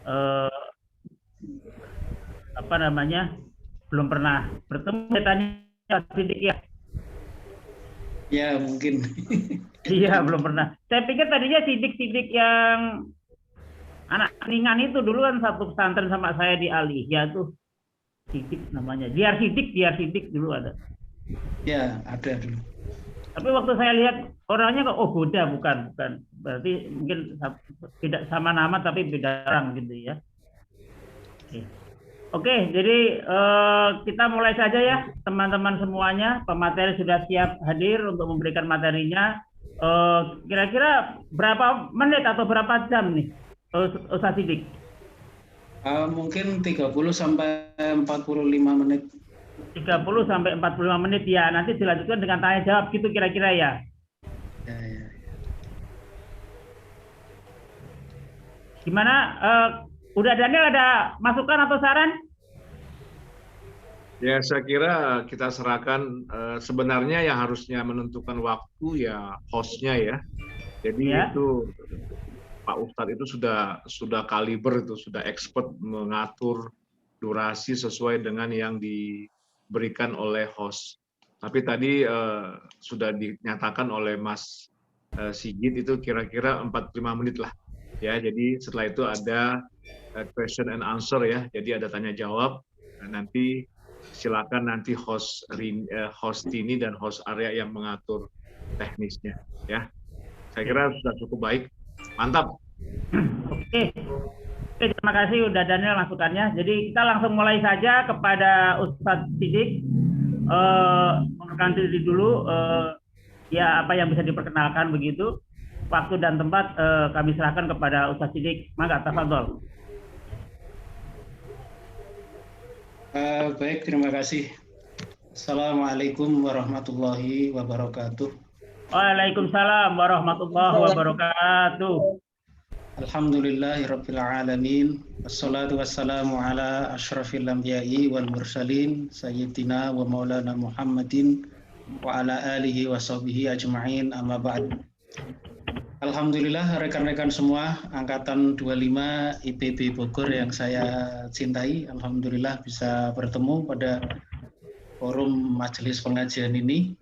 eh, apa namanya, belum pernah bertemu. Saya tanya Sidik ya. Ya, mungkin. Iya, belum pernah. Saya pikir tadinya Sidik yang anak ringan itu dulu kan satu pesantren sama saya di Ali. Ya tuh Sidik namanya. Biar Sidik dulu ada. Ya, ada dulu. Tapi waktu saya lihat orangnya kok, oh Buddha, bukan. Berarti mungkin tidak sama nama tapi beda orang gitu ya. Oke. Oke, jadi kita mulai saja ya teman-teman semuanya. Pemateri sudah siap hadir untuk memberikan materinya. Kira-kira berapa menit atau berapa jam nih, Ustaz Sidik? Mungkin 30 sampai 45 menit. 30 sampai 45 menit ya. Nanti dilanjutkan dengan tanya jawab gitu kira-kira ya. Ya, ya. Gimana? Udah Daniel ada masukan atau saran? Ya, saya kira kita serahkan, sebenarnya yang harusnya menentukan waktu ya hostnya ya. Jadi Ya. itu Pak Ustadz itu sudah kaliber, itu sudah expert mengatur durasi sesuai dengan yang diberikan oleh host. Tapi tadi sudah dinyatakan oleh Mas Sigit itu kira-kira 45 menit lah. Ya, jadi setelah itu ada question and answer ya. Jadi ada tanya jawab. Nanti silakan nanti host ini dan host Arya yang mengatur teknisnya ya. Saya kira sudah cukup baik. Mantap. Oke, terima kasih udah Daniel masukannya. Jadi kita langsung mulai saja kepada Ustadz Sidik. Mengenalkan diri dulu, ya apa yang bisa diperkenalkan begitu. Waktu dan tempat kami serahkan kepada Ustadz Sidik. Mangga, tafadhol. Baik, terima kasih. Assalamualaikum warahmatullahi wabarakatuh. Waalaikumsalam warahmatullahi wabarakatuh. Alhamdulillahirabbil alamin. Wassalatu wassalamu ala asyrafil anbiya'i wal mursalin sayyidina wa maulana Muhammadin wa ala alihi wa sahbihi ajma'in, amma ba'd. Alhamdulillah, rekan-rekan semua angkatan 25 IPB Bogor yang saya cintai, alhamdulillah bisa bertemu pada forum majelis pengajian ini.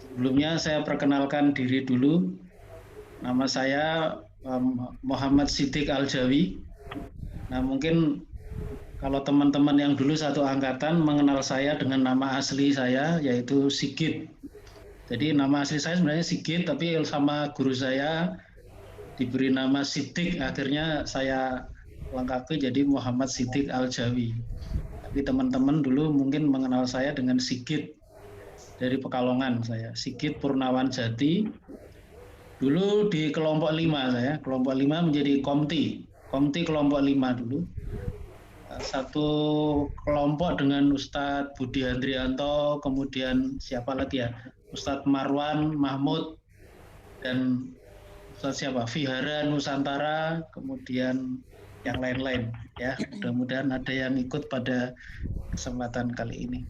Sebelumnya saya perkenalkan diri dulu. Nama saya Muhammad Sidik Al-Jawi. Nah, mungkin kalau teman-teman yang dulu satu angkatan mengenal saya dengan nama asli saya, yaitu Sigit. Jadi nama asli saya sebenarnya Sigit, tapi sama guru saya diberi nama Sidik, akhirnya saya lengkapi jadi Muhammad Sidik Al-Jawi. Tapi teman-teman dulu mungkin mengenal saya dengan Sigit, dari Pekalongan saya, Sigit Purnawan Jati. Dulu di kelompok 5 saya, kelompok 5 menjadi Komti kelompok 5 dulu. Satu kelompok dengan Ustadz Budi Handrianto, kemudian siapa lagi ya, Ustadz Marwan Mahmud, dan Ustadz siapa, Vihara Nusantara, kemudian yang lain-lain ya. Mudah-mudahan ada yang ikut pada kesempatan kali ini.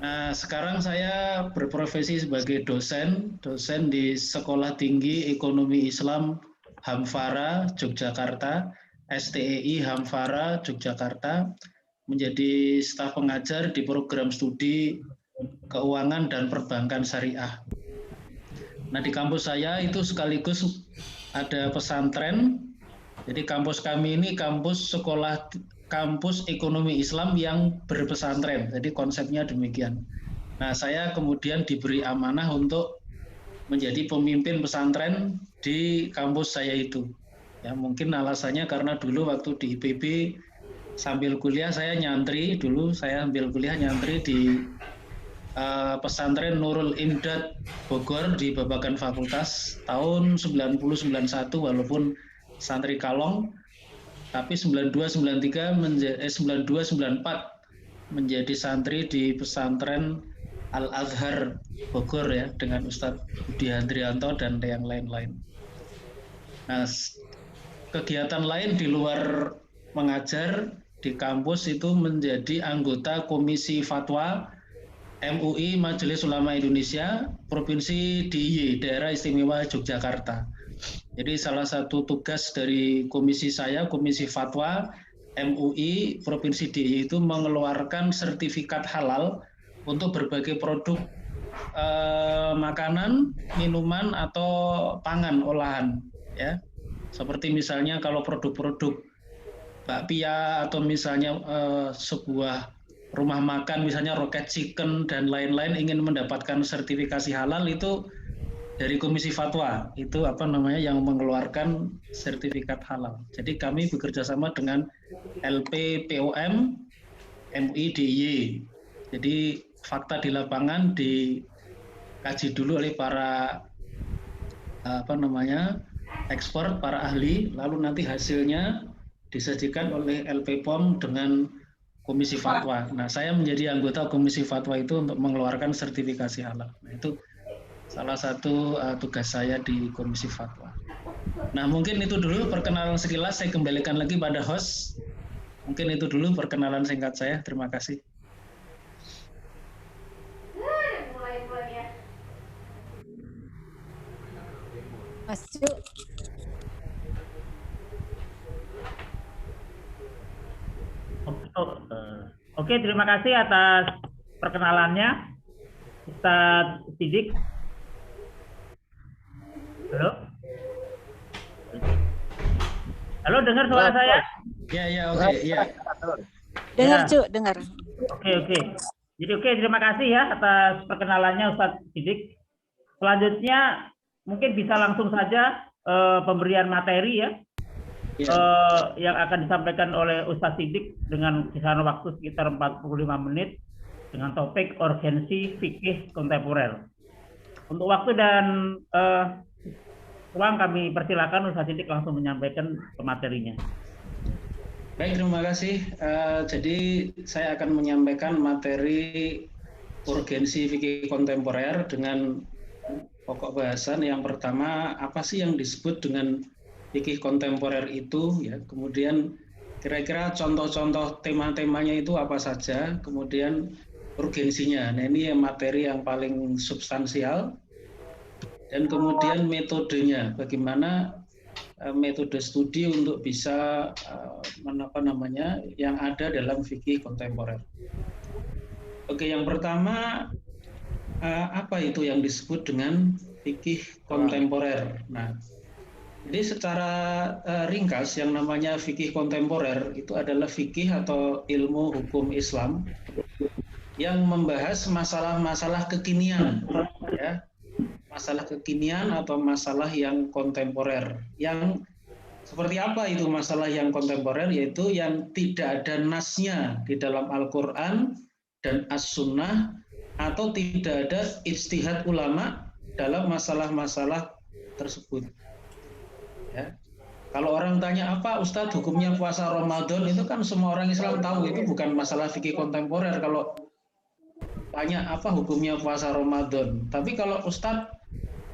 Nah, sekarang saya berprofesi sebagai dosen di Sekolah Tinggi Ekonomi Islam Hamfara Yogyakarta, STEI Hamfara Yogyakarta, menjadi staf pengajar di program studi Keuangan dan Perbankan Syariah. Nah, di kampus saya itu sekaligus ada pesantren. Jadi kampus kami ini kampus ekonomi Islam yang berpesantren. Jadi konsepnya demikian. Nah, saya kemudian diberi amanah untuk menjadi pemimpin pesantren di kampus saya itu. Ya, mungkin alasannya karena dulu waktu di IPB sambil kuliah saya nyantri, di pesantren Nurul Imdad Bogor di Babakan Fakultas tahun 90-91, walaupun santri kalong, tapi 92-94 menjadi santri di pesantren Al-Azhar Bogor ya, dengan Ustadz Budi Handrianto dan yang lain-lain. Nah, kegiatan lain di luar mengajar di kampus itu menjadi anggota Komisi Fatwa MUI Majelis Ulama Indonesia Provinsi DIY, Daerah Istimewa Yogyakarta. Jadi salah satu tugas dari komisi saya, Komisi Fatwa MUI Provinsi DIY itu mengeluarkan sertifikat halal untuk berbagai produk makanan, minuman atau pangan olahan, ya. Seperti misalnya kalau produk-produk bakpia atau misalnya sebuah rumah makan, misalnya Rocket Chicken dan lain-lain ingin mendapatkan sertifikasi halal itu dari Komisi Fatwa itu yang mengeluarkan sertifikat halal. Jadi kami bekerja sama dengan LPPOM MUI DIY. Jadi fakta di lapangan dikaji dulu oleh para ekspor, para ahli, lalu nanti hasilnya disajikan oleh LPPOM dengan Komisi Fatwa. Nah, saya menjadi anggota Komisi Fatwa itu untuk mengeluarkan sertifikasi halal. Nah, itu salah satu tugas saya di Komisi Fatwa. Nah, mungkin itu dulu perkenalan sekilas. Saya kembalikan lagi pada host. Mungkin itu dulu perkenalan singkat saya. Terima kasih. Mas Cu. Oke, terima kasih atas perkenalannya, Ustadz Siddiq. Halo? Halo, dengar suara saya? Ya, oke, ya. Dengar, Ya. Cu, dengar. Oke. Jadi terima kasih ya atas perkenalannya Ustadz Siddiq. Selanjutnya mungkin bisa langsung saja pemberian materi ya. Yang akan disampaikan oleh Ustadz Siddiq dengan kisaran waktu sekitar 45 menit dengan topik urgensi fikih kontemporer. Untuk waktu dan ruang kami persilakan Ustadz Siddiq langsung menyampaikan materinya. Baik, terima kasih. Jadi saya akan menyampaikan materi urgensi fikih kontemporer dengan pokok bahasan yang pertama, apa sih yang disebut dengan fikih kontemporer itu, ya. Kemudian kira-kira contoh-contoh tema-temanya itu apa saja, kemudian urgensinya. Nah, ini materi yang paling substansial. Dan kemudian metodenya, bagaimana metode studi untuk bisa yang ada dalam fikih kontemporer. Oke, yang pertama apa itu yang disebut dengan fikih kontemporer? Nah, jadi secara ringkas yang namanya fikih kontemporer itu adalah fikih atau ilmu hukum Islam yang membahas masalah-masalah kekinian, ya. Masalah kekinian atau masalah yang kontemporer. Yang seperti apa itu masalah yang kontemporer? Yaitu yang tidak ada nasnya di dalam Al-Quran dan As-Sunnah atau tidak ada ijtihad ulama dalam masalah-masalah tersebut. Ya. Kalau orang tanya apa Ustadz hukumnya puasa Ramadan, itu kan semua orang Islam tahu itu bukan masalah fikih kontemporer. Kalau tanya apa hukumnya puasa Ramadan, tapi kalau Ustadz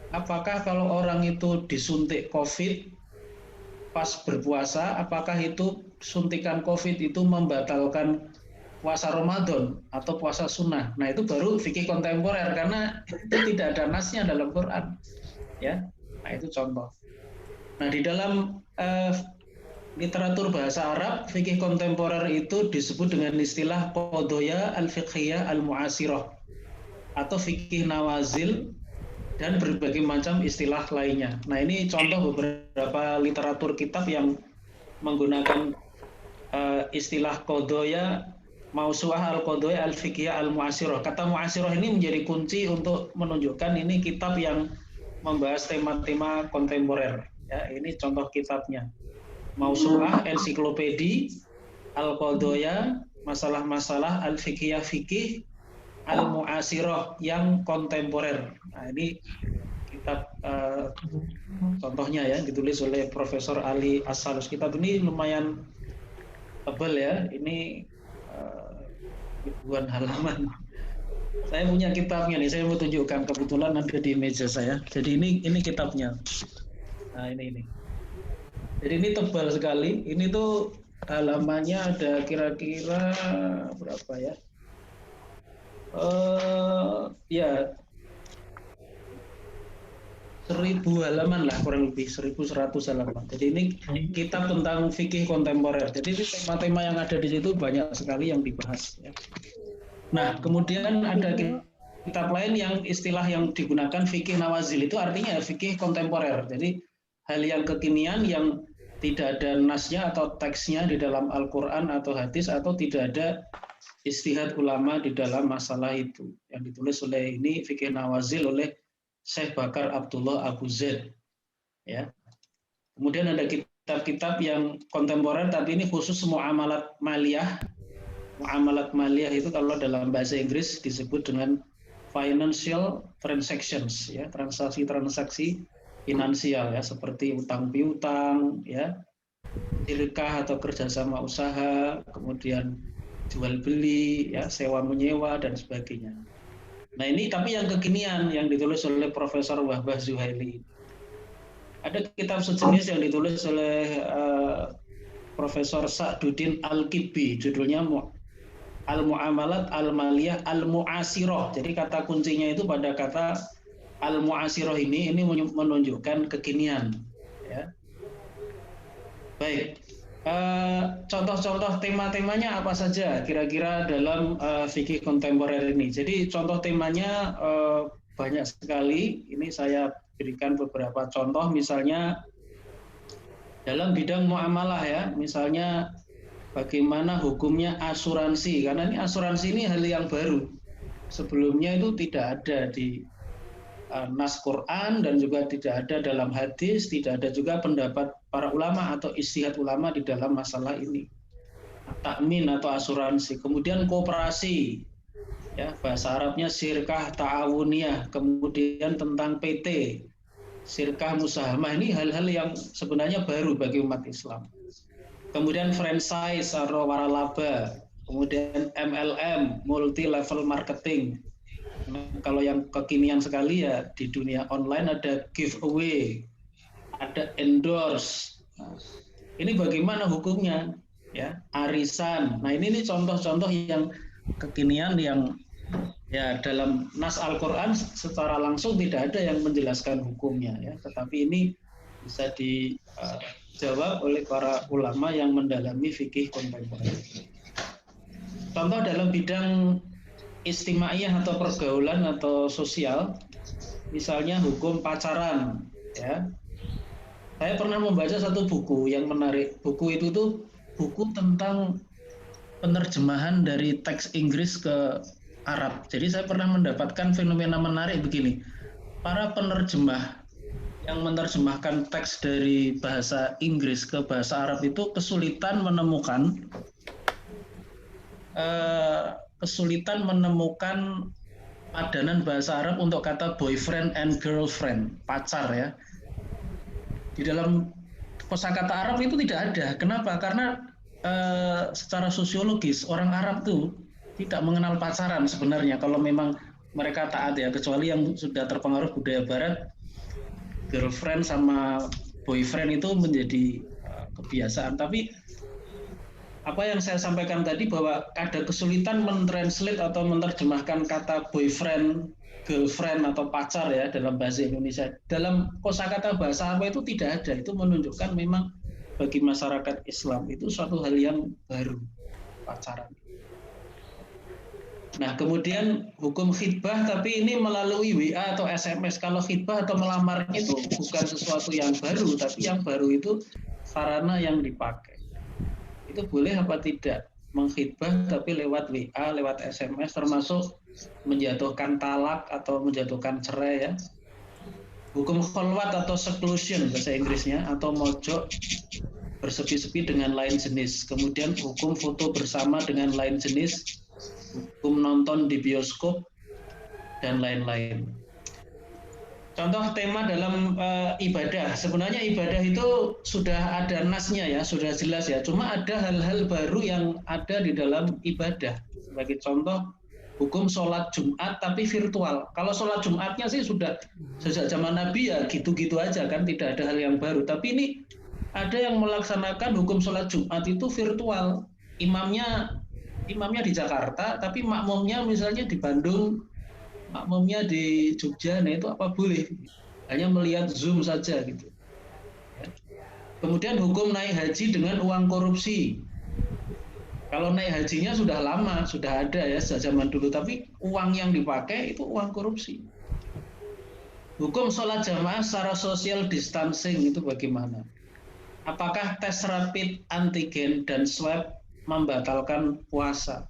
apakah kalau orang itu disuntik COVID pas berpuasa, apakah itu suntikan COVID itu membatalkan puasa Ramadan atau puasa sunnah? Nah, itu baru fikih kontemporer karena itu tidak ada nasnya dalam Quran, ya. Nah, itu contoh. Nah, di dalam literatur bahasa Arab, fikih kontemporer itu disebut dengan istilah qadaya al-fiqhiyah al-mu'asirah atau fikih nawazil dan berbagai macam istilah lainnya. Nah, ini contoh beberapa literatur kitab yang menggunakan istilah qadaya mausu'ah al-qadaya al-fiqhiyah al-mu'asirah. Kata mu'asirah ini menjadi kunci untuk menunjukkan ini kitab yang membahas tema-tema kontemporer. Ya, ini contoh kitabnya. Mausu'ah ensiklopedi al-qadaya masalah-masalah al-fiqhiyah fikih al-mu'asirah yang kontemporer. Nah, ini kitab contohnya ya, ditulis oleh Profesor Ali As-Salus. Kitab ini lumayan tebal ya, ini ribuan halaman. Saya punya kitabnya nih, saya mau tunjukkan, kebetulan ada di meja saya. Jadi ini kitabnya. Nah, ini. Jadi ini tebal sekali. Ini tuh halamannya ada kira-kira berapa ya? Ya 1000 halaman lah, kurang lebih 1100 halaman. Jadi ini kitab tentang fikih kontemporer. Jadi tema-tema yang ada di situ banyak sekali yang dibahas. Ya. Nah, kemudian ada kitab lain yang istilah yang digunakan fikih nawazil, itu artinya fikih kontemporer. Jadi hal yang kekinian yang tidak ada nasnya atau teksnya di dalam Al-Quran atau hadis, atau tidak ada ijtihad ulama di dalam masalah itu. Yang ditulis oleh ini fikih nawazil oleh Syekh Bakar Abdullah Abu Zaid. Ya. Kemudian ada kitab-kitab yang kontemporer, tapi ini khusus muamalat maliyah. Muamalat maliyah itu kalau dalam bahasa Inggris disebut dengan financial transactions, ya, transaksi-transaksi finansial, ya, seperti utang piutang, ya, syirkah atau kerjasama usaha, kemudian jual beli, ya, sewa menyewa dan sebagainya. Nah ini tapi yang kekinian yang ditulis oleh Profesor Wahbah Zuhaili. Ada kitab sejenis yang ditulis oleh Profesor Sa'duddin Al-Kibbi, judulnya Al-Mu'amalat Al-Maliyah Al-Mu'asirah. Jadi kata kuncinya itu pada kata Al-Mu'asirah ini menunjukkan kekinian. Ya. Baik. Contoh-contoh tema-temanya apa saja kira-kira dalam fikih kontemporer ini. Jadi contoh temanya banyak sekali. Ini saya berikan beberapa contoh, misalnya dalam bidang muamalah, ya, misalnya bagaimana hukumnya asuransi, karena ini asuransi ini hal yang baru. Sebelumnya itu tidak ada di nas Quran dan juga tidak ada dalam hadis, tidak ada juga pendapat para ulama atau ijtihad ulama di dalam masalah ini. Takmin atau asuransi, kemudian koperasi, ya, bahasa Arabnya syirkah ta'awuniyah, kemudian tentang PT, syirkah musahamah, ini hal-hal yang sebenarnya baru bagi umat Islam. Kemudian franchise atau waralaba, kemudian MLM, multi level marketing. Kalau yang kekinian sekali ya di dunia online ada giveaway, ada endorse. Nah, ini bagaimana hukumnya? Ya, arisan. Nah ini contoh-contoh yang kekinian yang ya dalam nas Al-Quran secara langsung tidak ada yang menjelaskan hukumnya, ya. Tetapi ini bisa dijawab oleh para ulama yang mendalami fikih kontemporer. Contoh dalam bidang istimaiyah atau pergaulan atau sosial, misalnya hukum pacaran, ya. Saya pernah membaca satu buku yang menarik. Buku itu tuh buku tentang penerjemahan dari teks Inggris ke Arab. Jadi saya pernah mendapatkan fenomena menarik begini. Para penerjemah yang menerjemahkan teks dari bahasa Inggris ke bahasa Arab itu kesulitan menemukan padanan bahasa Arab untuk kata boyfriend and girlfriend, pacar, ya. Di dalam kosakata Arab itu tidak ada. Kenapa? Karena secara sosiologis orang Arab tuh tidak mengenal pacaran sebenarnya kalau memang mereka taat, ya, kecuali yang sudah terpengaruh budaya Barat, girlfriend sama boyfriend itu menjadi kebiasaan. Tapi apa yang saya sampaikan tadi bahwa ada kesulitan mentranslate atau menerjemahkan kata boyfriend, girlfriend atau pacar, ya, dalam bahasa Indonesia. Dalam kosakata bahasa Arab itu tidak ada. Itu menunjukkan memang bagi masyarakat Islam itu suatu hal yang baru, pacaran. Nah, kemudian hukum khitbah, tapi ini melalui WA atau SMS. Kalau khitbah atau melamar itu bukan sesuatu yang baru, tapi yang baru itu sarana yang dipakai. Itu boleh apa tidak mengkhitbah tapi lewat WA, lewat SMS, termasuk menjatuhkan talak atau menjatuhkan cerai, ya. Hukum kholwat atau seclusion bahasa Inggrisnya, atau mojok bersepi-sepi dengan lain jenis. Kemudian hukum foto bersama dengan lain jenis, hukum nonton di bioskop, dan lain-lain. Contoh tema dalam ibadah, sebenarnya ibadah itu sudah ada nasnya, ya, sudah jelas, ya. Cuma ada hal-hal baru yang ada di dalam ibadah. Sebagai contoh, hukum sholat Jumat tapi virtual. Kalau sholat Jumatnya sih sudah sejak zaman Nabi, ya gitu-gitu aja kan, tidak ada hal yang baru. Tapi ini ada yang melaksanakan hukum sholat Jumat itu virtual. Imamnya di Jakarta, tapi makmumnya misalnya di Bandung, makmumnya di Jogja, nah itu apa boleh? hanya melihat Zoom saja gitu. Kemudian hukum naik haji dengan uang korupsi. Kalau naik hajinya sudah lama, sudah ada ya sejak zaman dulu, tapi uang yang dipakai itu uang korupsi. Hukum sholat jamaah secara social distancing itu bagaimana? Apakah tes rapid antigen dan swab membatalkan puasa?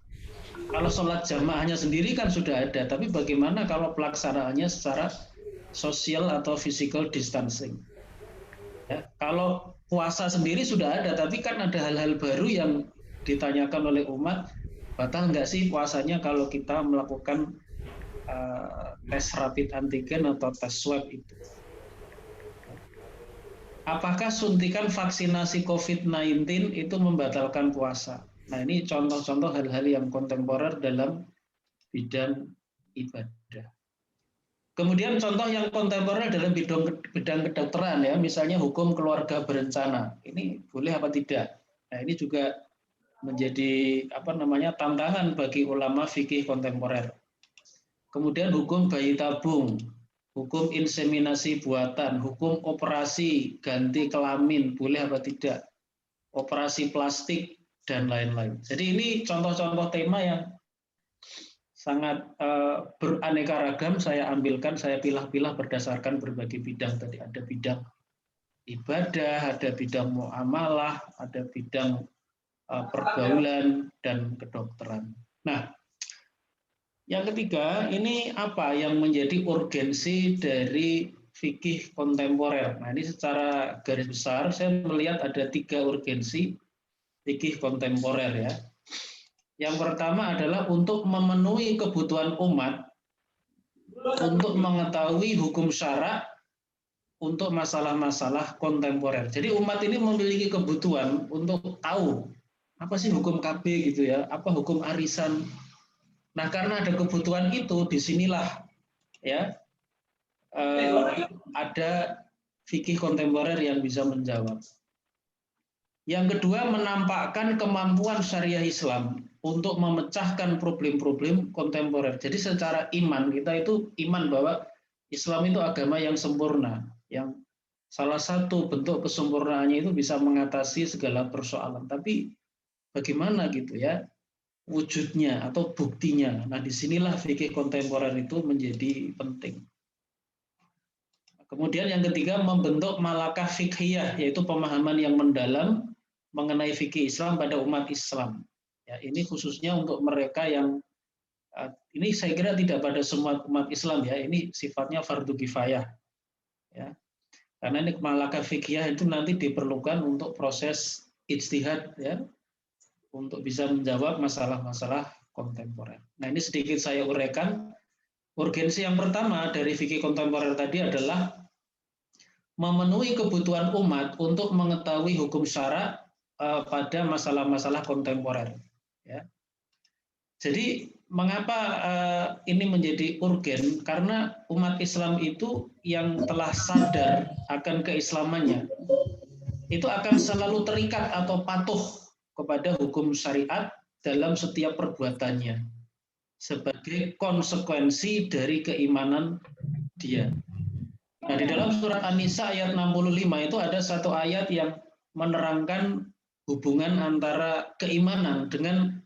Kalau sholat jamaahnya sendiri kan sudah ada, tapi bagaimana kalau pelaksanaannya secara social atau physical distancing? Ya, kalau puasa sendiri sudah ada, tapi kan ada hal-hal baru yang ditanyakan oleh umat, batal nggak sih puasanya kalau kita melakukan tes rapid antigen atau tes swab itu? Apakah suntikan vaksinasi COVID-19 itu membatalkan puasa? Nah, ini contoh-contoh hal-hal yang kontemporer dalam bidang ibadah. Kemudian contoh yang kontemporer dalam bidang kedokteran ya, misalnya hukum keluarga berencana. Ini boleh apa tidak? Nah, ini juga menjadi tantangan bagi ulama fikih kontemporer. Kemudian hukum bayi tabung, hukum inseminasi buatan, hukum operasi ganti kelamin, boleh apa tidak? Operasi plastik dan lain-lain. Jadi ini contoh-contoh tema yang sangat beraneka ragam. Saya ambilkan, saya pilah-pilah berdasarkan berbagai bidang tadi. Ada bidang ibadah, ada bidang muamalah, ada bidang pergaulan dan kedokteran. Nah, yang ketiga, ini apa yang menjadi urgensi dari fikih kontemporer? Nah, ini secara garis besar saya melihat ada 3 urgensi fikih kontemporer ya. Yang pertama adalah untuk memenuhi kebutuhan umat untuk mengetahui hukum syara untuk masalah-masalah kontemporer. Jadi umat ini memiliki kebutuhan untuk tahu apa sih hukum KB gitu ya, apa hukum arisan. Nah, karena ada kebutuhan itu, disinilah ya ada fikih kontemporer yang bisa menjawab. Yang kedua, menampakkan kemampuan syariah Islam untuk memecahkan problem-problem kontemporer. Jadi secara iman, kita itu iman bahwa Islam itu agama yang sempurna, yang salah satu bentuk kesempurnaannya itu bisa mengatasi segala persoalan. Tapi bagaimana gitu ya wujudnya atau buktinya? Nah, disinilah fikih kontemporer itu menjadi penting. Kemudian yang ketiga, membentuk malakah fikhiyah, yaitu pemahaman yang mendalam mengenai fikih Islam pada umat Islam. Ya, ini khususnya untuk mereka yang ini saya kira tidak pada semua umat Islam ya, ini sifatnya fardu kifayah. Ya. Karena ini malakah fikhiyah itu nanti diperlukan untuk proses ijtihad ya, untuk bisa menjawab masalah-masalah kontemporer. Nah, ini sedikit saya uraikan. Urgensi yang pertama dari fikih kontemporer tadi adalah memenuhi kebutuhan umat untuk mengetahui hukum syara pada masalah-masalah kontemporer. Ya. Jadi mengapa ini menjadi urgen? Karena umat Islam itu yang telah sadar akan keislamannya, itu akan selalu terikat atau patuh kepada hukum syariat dalam setiap perbuatannya sebagai konsekuensi dari keimanan dia. Nah, di dalam surat An-Nisa ayat 65 itu ada satu ayat yang menerangkan hubungan antara keimanan dengan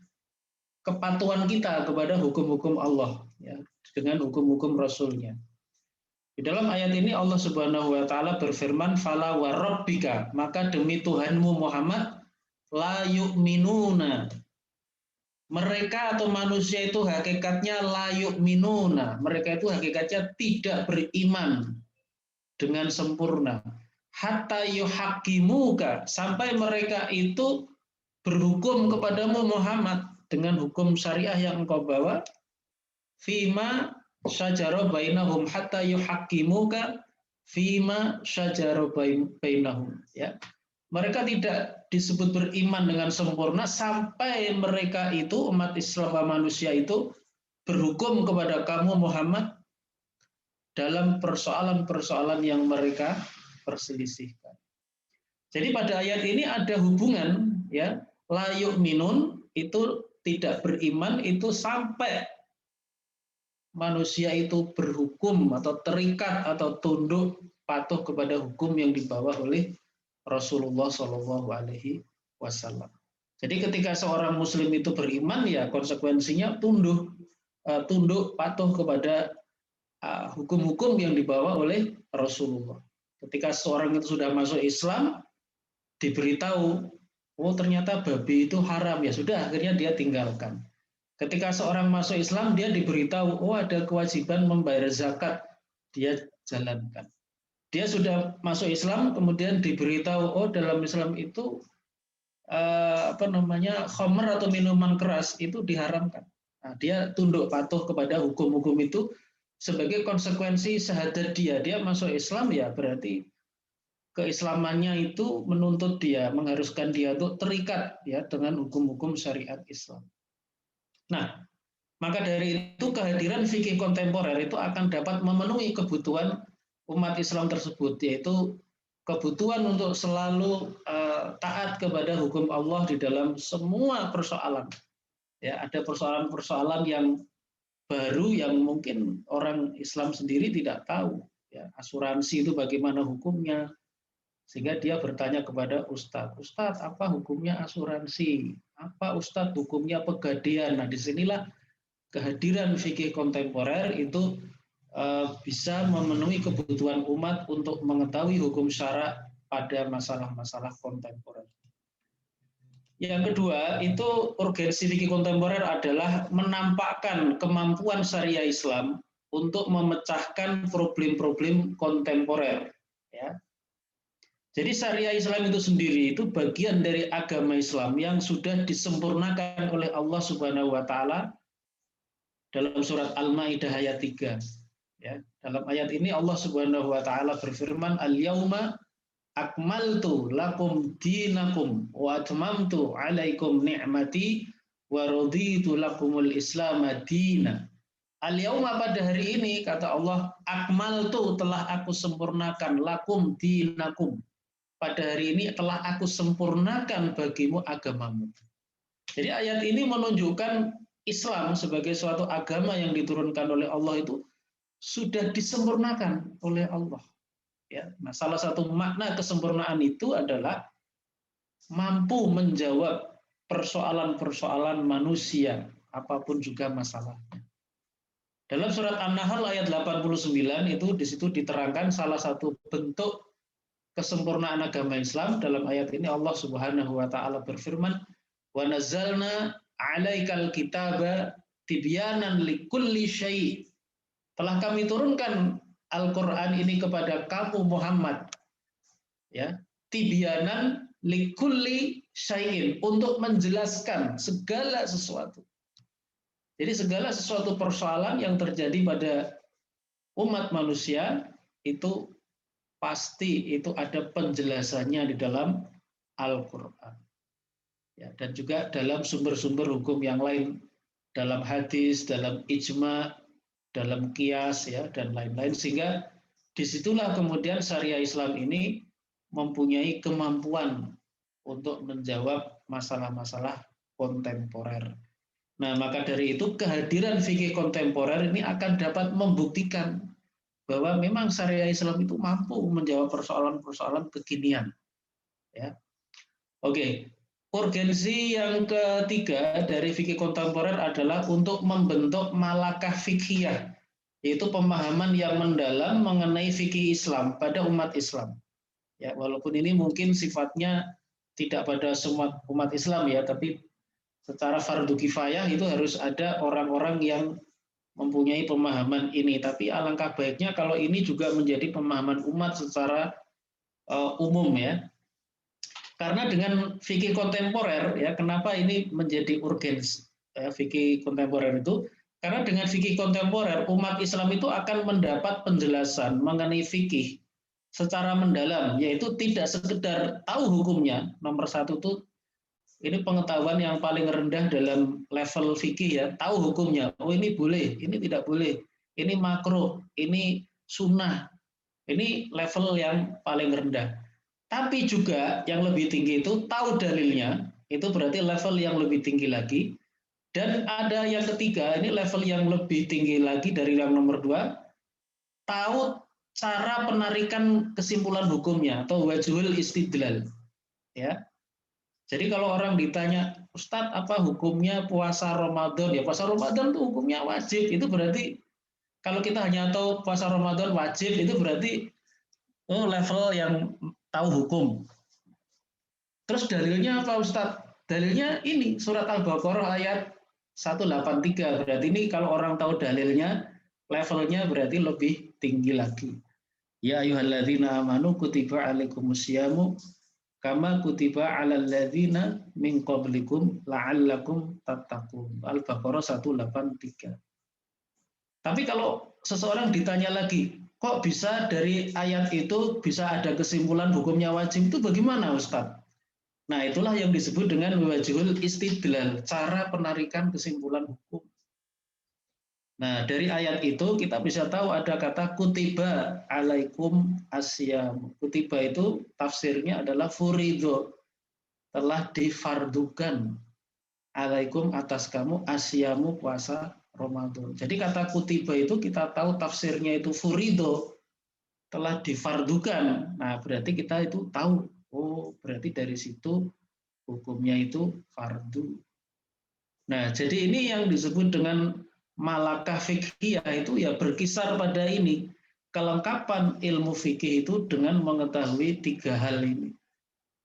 kepatuhan kita kepada hukum-hukum Allah ya, dengan hukum-hukum Rasul-Nya. Di dalam ayat ini Allah Subhanahu wa taala berfirman, "Fala wa rabbika," maka demi Tuhanmu Muhammad, la yu'minuna. Mereka atau manusia itu hakikatnya la yu'minuna. Mereka itu hakikatnya tidak beriman dengan sempurna. Hatta yuhaqqimuka, sampai mereka itu berhukum kepadamu Muhammad dengan hukum syariah yang engkau bawa. Fima syajara bainahum, hatta yuhaqqimuka fima syajara bainahum. Ya. Mereka tidak disebut beriman dengan sempurna sampai mereka itu, umat Islam manusia itu, berhukum kepada kamu Muhammad dalam persoalan-persoalan yang mereka perselisihkan. Jadi pada ayat ini ada hubungan ya, la yu'minun itu tidak beriman itu sampai manusia itu berhukum atau terikat atau tunduk patuh kepada hukum yang dibawa oleh Rasulullah Shallallahu Alaihi Wasallam. Jadi ketika seorang Muslim itu beriman, ya konsekuensinya tunduk patuh kepada hukum-hukum yang dibawa oleh Rasulullah. Ketika seorang itu sudah masuk Islam, diberitahu, oh ternyata babi itu haram, ya sudah, akhirnya dia tinggalkan. Ketika seorang masuk Islam, dia diberitahu, oh ada kewajiban membayar zakat, dia jalankan. Dia sudah masuk Islam, kemudian diberitahu, oh dalam Islam itu khamr atau minuman keras itu diharamkan. Nah, dia tunduk patuh kepada hukum-hukum itu sebagai konsekuensi syahadat dia. Dia masuk Islam, ya berarti keislamannya itu menuntut dia, mengharuskan dia untuk terikat ya dengan hukum-hukum syariat Islam. Nah, maka dari itu kehadiran fikih kontemporer itu akan dapat memenuhi kebutuhan umat Islam tersebut, yaitu kebutuhan untuk selalu taat kepada hukum Allah di dalam semua persoalan. Ya, ada persoalan-persoalan yang baru yang mungkin orang Islam sendiri tidak tahu. Ya, asuransi itu bagaimana hukumnya, sehingga dia bertanya kepada Ustadz, Ustadz apa hukumnya asuransi? Apa Ustadz hukumnya pegadaian? Nah, disinilah kehadiran fikih kontemporer itu bisa memenuhi kebutuhan umat untuk mengetahui hukum syara pada masalah-masalah kontemporer. Yang kedua, itu urgensi fikih kontemporer adalah menampakkan kemampuan syariah Islam untuk memecahkan problem-problem kontemporer. Ya. Jadi syariah Islam itu sendiri itu bagian dari agama Islam yang sudah disempurnakan oleh Allah Subhanahu wa taala dalam surat Al-Maidah ayat 3. Ya, dalam ayat ini Allah Subhanahu wa taala berfirman, "Al-yauma akmaltu lakum dinakum wa atmamtu 'alaikum ni'mati wa raditu lakumul Islam madina." Al-yauma, pada hari ini kata Allah, akmaltu, telah aku sempurnakan, lakum dinakum, pada hari ini telah aku sempurnakan bagimu agamamu. Jadi ayat ini menunjukkan Islam sebagai suatu agama yang diturunkan oleh Allah itu sudah disempurnakan oleh Allah. Ya, nah, salah satu makna kesempurnaan itu adalah mampu menjawab persoalan-persoalan manusia, apapun juga masalahnya. Dalam surat An-Nahl ayat 89 itu di situ diterangkan salah satu bentuk kesempurnaan agama Islam. Dalam ayat ini Allah Subhanahu wa taala berfirman, "Wa nazzalna 'alaikal kitaba tibyanan likulli syai'." Telah kami turunkan Al-Qur'an ini kepada kamu Muhammad, ya, tibyanan likulli syai'in, untuk menjelaskan segala sesuatu. Jadi segala sesuatu persoalan yang terjadi pada umat manusia itu pasti itu ada penjelasannya di dalam Al-Qur'an. Ya, dan juga dalam sumber-sumber hukum yang lain, dalam hadis, dalam ijma', dalam qiyas, ya, dan lain-lain, sehingga disitulah kemudian syariah Islam ini mempunyai kemampuan untuk menjawab masalah-masalah kontemporer. Nah, maka dari itu kehadiran fikih kontemporer ini akan dapat membuktikan bahwa memang syariah Islam itu mampu menjawab persoalan-persoalan kekinian. Ya. Oke, urgensi yang ketiga dari fikih kontemporer adalah untuk membentuk malakah fikhiyah, yaitu pemahaman yang mendalam mengenai fikih Islam pada umat Islam. Ya, walaupun ini mungkin sifatnya tidak pada semua umat Islam, ya, tapi secara fardu kifayah itu harus ada orang-orang yang mempunyai pemahaman ini. Tapi alangkah baiknya kalau ini juga menjadi pemahaman umat secara umum, ya. Karena dengan fikih kontemporer, ya, kenapa ini menjadi urgens, ya, fikih kontemporer itu? Karena dengan fikih kontemporer umat Islam itu akan mendapat penjelasan mengenai fikih secara mendalam, yaitu tidak sekedar tahu hukumnya. Nomor satu itu ini pengetahuan yang paling rendah dalam level fikih, ya, tahu hukumnya. Oh, ini boleh, ini tidak boleh, ini makruh, ini sunnah. Ini level yang paling rendah. Tapi juga yang lebih tinggi itu tahu dalilnya, itu berarti level yang lebih tinggi lagi. Dan ada yang ketiga, ini level yang lebih tinggi lagi dari yang nomor 2, tahu cara penarikan kesimpulan hukumnya atau wajhul istidlal. Ya. Jadi kalau orang ditanya, Ustadz apa hukumnya puasa Ramadan? Ya puasa Ramadan itu hukumnya wajib. Itu berarti kalau kita hanya tahu puasa Ramadan wajib, itu berarti level yang tahu hukum. Terus dalilnya apa Ustadz? Dalilnya ini surat Al-Baqarah ayat 183. Berarti ini kalau orang tahu dalilnya, levelnya berarti lebih tinggi lagi. Ya ayyuhalladzina amanu kutiba alaikumusyamu kama kutiba 'alal ladzina min qablikum la'allakum tattaqun. Al-Baqarah 183. Tapi kalau seseorang ditanya lagi, kok bisa dari ayat itu bisa ada kesimpulan hukumnya wajib, itu bagaimana Ustaz? Nah, itulah yang disebut dengan wajhul istidlal, cara penarikan kesimpulan hukum. Nah, dari ayat itu kita bisa tahu ada kata kutiba alaikum asyam. Kutiba itu tafsirnya adalah furidho, telah difardukan alaikum atas kamu asyamu puasa Ramadan. Jadi kata kutiba itu kita tahu tafsirnya itu furidho, telah difardukan. Nah, berarti kita itu tahu, oh berarti dari situ hukumnya itu fardu. Nah, jadi ini yang disebut dengan malakah fiqhiyah itu ya berkisar pada ini. Kelengkapan ilmu fikih itu dengan mengetahui tiga hal ini.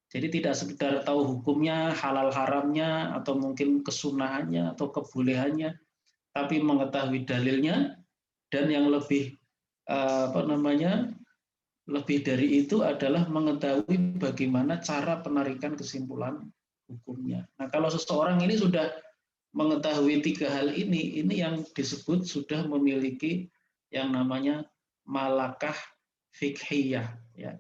Jadi tidak sekedar tahu hukumnya, halal haramnya, atau mungkin kesunahannya atau kebolehannya, tapi mengetahui dalilnya, dan yang lebih lebih dari itu adalah mengetahui bagaimana cara penarikan kesimpulan hukumnya. Nah, kalau seseorang ini sudah mengetahui tiga hal ini yang disebut sudah memiliki yang namanya malakah fiqhiyah, ya.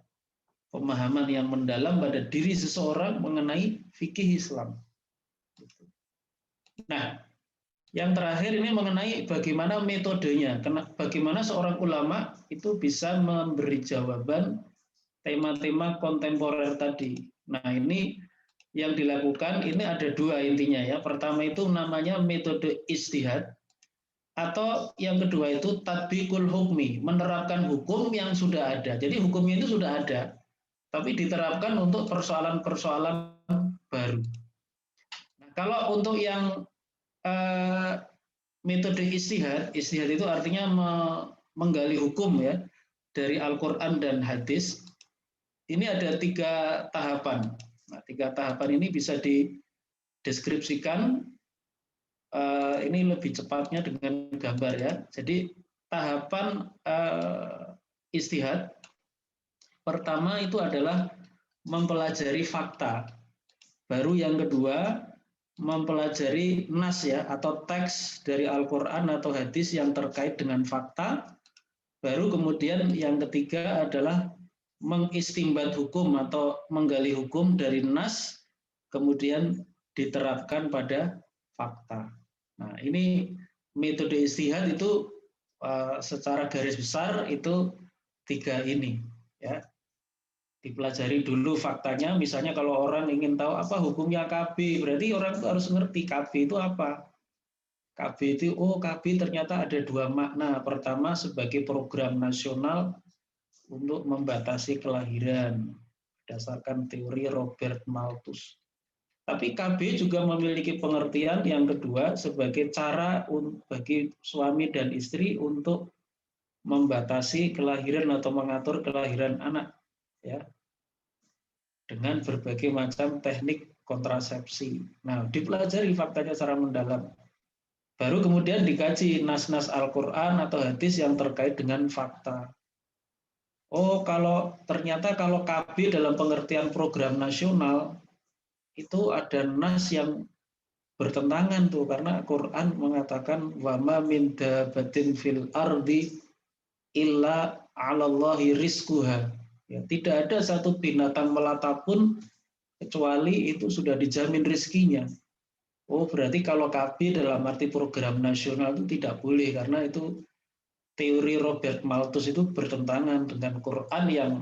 Pemahaman yang mendalam pada diri seseorang mengenai fikih Islam. Nah, yang terakhir ini mengenai bagaimana metodenya, bagaimana seorang ulama itu bisa memberi jawaban tema-tema kontemporer tadi. Nah, ini yang dilakukan ini ada dua intinya ya. Pertama itu namanya metode ijtihad, atau yang kedua itu tatbiqul hukmi, menerapkan hukum yang sudah ada. Jadi hukumnya itu sudah ada, tapi diterapkan untuk persoalan-persoalan baru. Nah, kalau untuk yang metode ijtihad itu artinya menggali hukum ya dari Al-Quran dan hadis. Ini ada tiga tahapan. Nah, tiga tahapan ini bisa dideskripsikan ini lebih cepatnya dengan gambar ya. Jadi tahapan ijtihad pertama itu adalah mempelajari fakta. Baru yang kedua mempelajari nas ya atau teks dari Al-Quran atau hadis yang terkait dengan fakta. Baru kemudian yang ketiga adalah mengistimbat hukum atau menggali hukum dari nas, kemudian diterapkan pada fakta. Nah, ini metode ijtihad itu secara garis besar itu tiga ini, ya. Dipelajari dulu faktanya, misalnya kalau orang ingin tahu apa hukumnya KB, berarti orang itu harus ngerti KB itu apa. KB itu, KB ternyata ada dua makna. Pertama sebagai program nasional untuk membatasi kelahiran berdasarkan teori Robert Malthus. Tapi KB juga memiliki pengertian yang kedua sebagai cara bagi suami dan istri untuk membatasi kelahiran atau mengatur kelahiran anak, ya, dengan berbagai macam teknik kontrasepsi. Nah, dipelajari faktanya secara mendalam. Baru kemudian dikaji nas-nas Al-Quran atau hadis yang terkait dengan fakta. Oh, ternyata kalau KB dalam pengertian program nasional itu ada nas yang bertentangan tuh, karena Quran mengatakan wama min dabatin fil ardi illa 'alallahi rizquha. Ya, tidak ada satu binatang melata pun kecuali itu sudah dijamin rezekinya. Oh, berarti kalau KB dalam arti program nasional itu tidak boleh, karena itu teori Robert Malthus itu bertentangan dengan Quran yang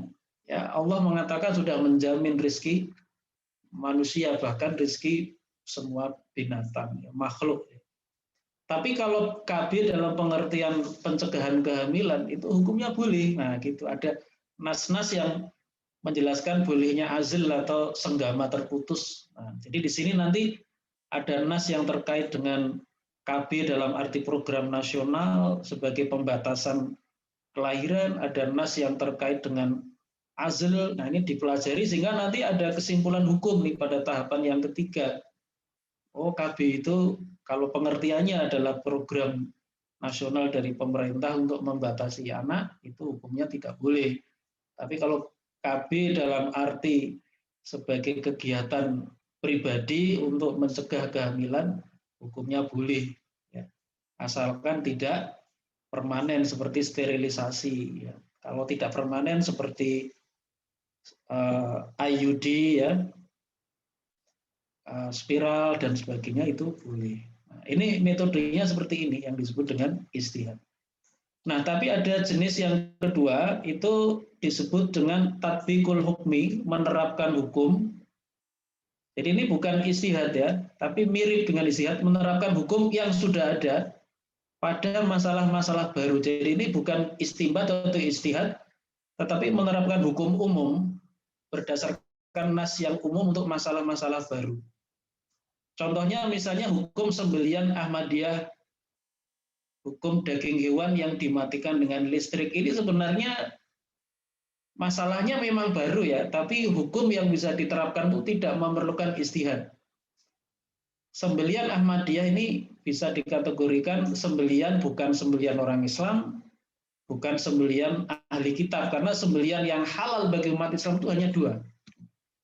ya Allah mengatakan sudah menjamin rezeki manusia, bahkan rezeki semua binatang, ya, makhluk. Tapi kalau KB dalam pengertian pencegahan kehamilan itu hukumnya boleh. Nah, gitu. Ada nas-nas yang menjelaskan bolehnya azl atau senggama terputus. Nah, jadi di sini nanti ada nas yang terkait dengan KB dalam arti program nasional sebagai pembatasan kelahiran, ada nas yang terkait dengan azl. Nah, ini dipelajari sehingga nanti ada kesimpulan hukum nih pada tahapan yang ketiga. Oh, KB itu kalau pengertiannya adalah program nasional dari pemerintah untuk membatasi anak, itu hukumnya tidak boleh. Tapi kalau KB dalam arti sebagai kegiatan pribadi untuk mencegah kehamilan, hukumnya boleh. Ya. Asalkan tidak permanen seperti sterilisasi. Ya. Kalau tidak permanen seperti IUD, ya, spiral dan sebagainya itu boleh. Nah, ini metodenya seperti ini yang disebut dengan ijtihad. Nah, tapi ada jenis yang kedua itu disebut dengan tatbiqul hukmi, menerapkan hukum. Jadi ini bukan ijtihad ya, tapi mirip dengan ijtihad, menerapkan hukum yang sudah ada pada masalah-masalah baru. Jadi ini bukan istinbat atau ijtihad, tetapi menerapkan hukum umum berdasarkan nas yang umum untuk masalah-masalah baru. Contohnya misalnya hukum sembelian Ahmadiyah, hukum daging hewan yang dimatikan dengan listrik. Ini sebenarnya masalahnya memang baru ya, tapi hukum yang bisa diterapkan itu tidak memerlukan ijtihad. Sembelian Ahmadiyah ini bisa dikategorikan sembelian bukan sembelian orang Islam, bukan sembelian ahli kitab, karena sembelian yang halal bagi umat Islam itu hanya dua.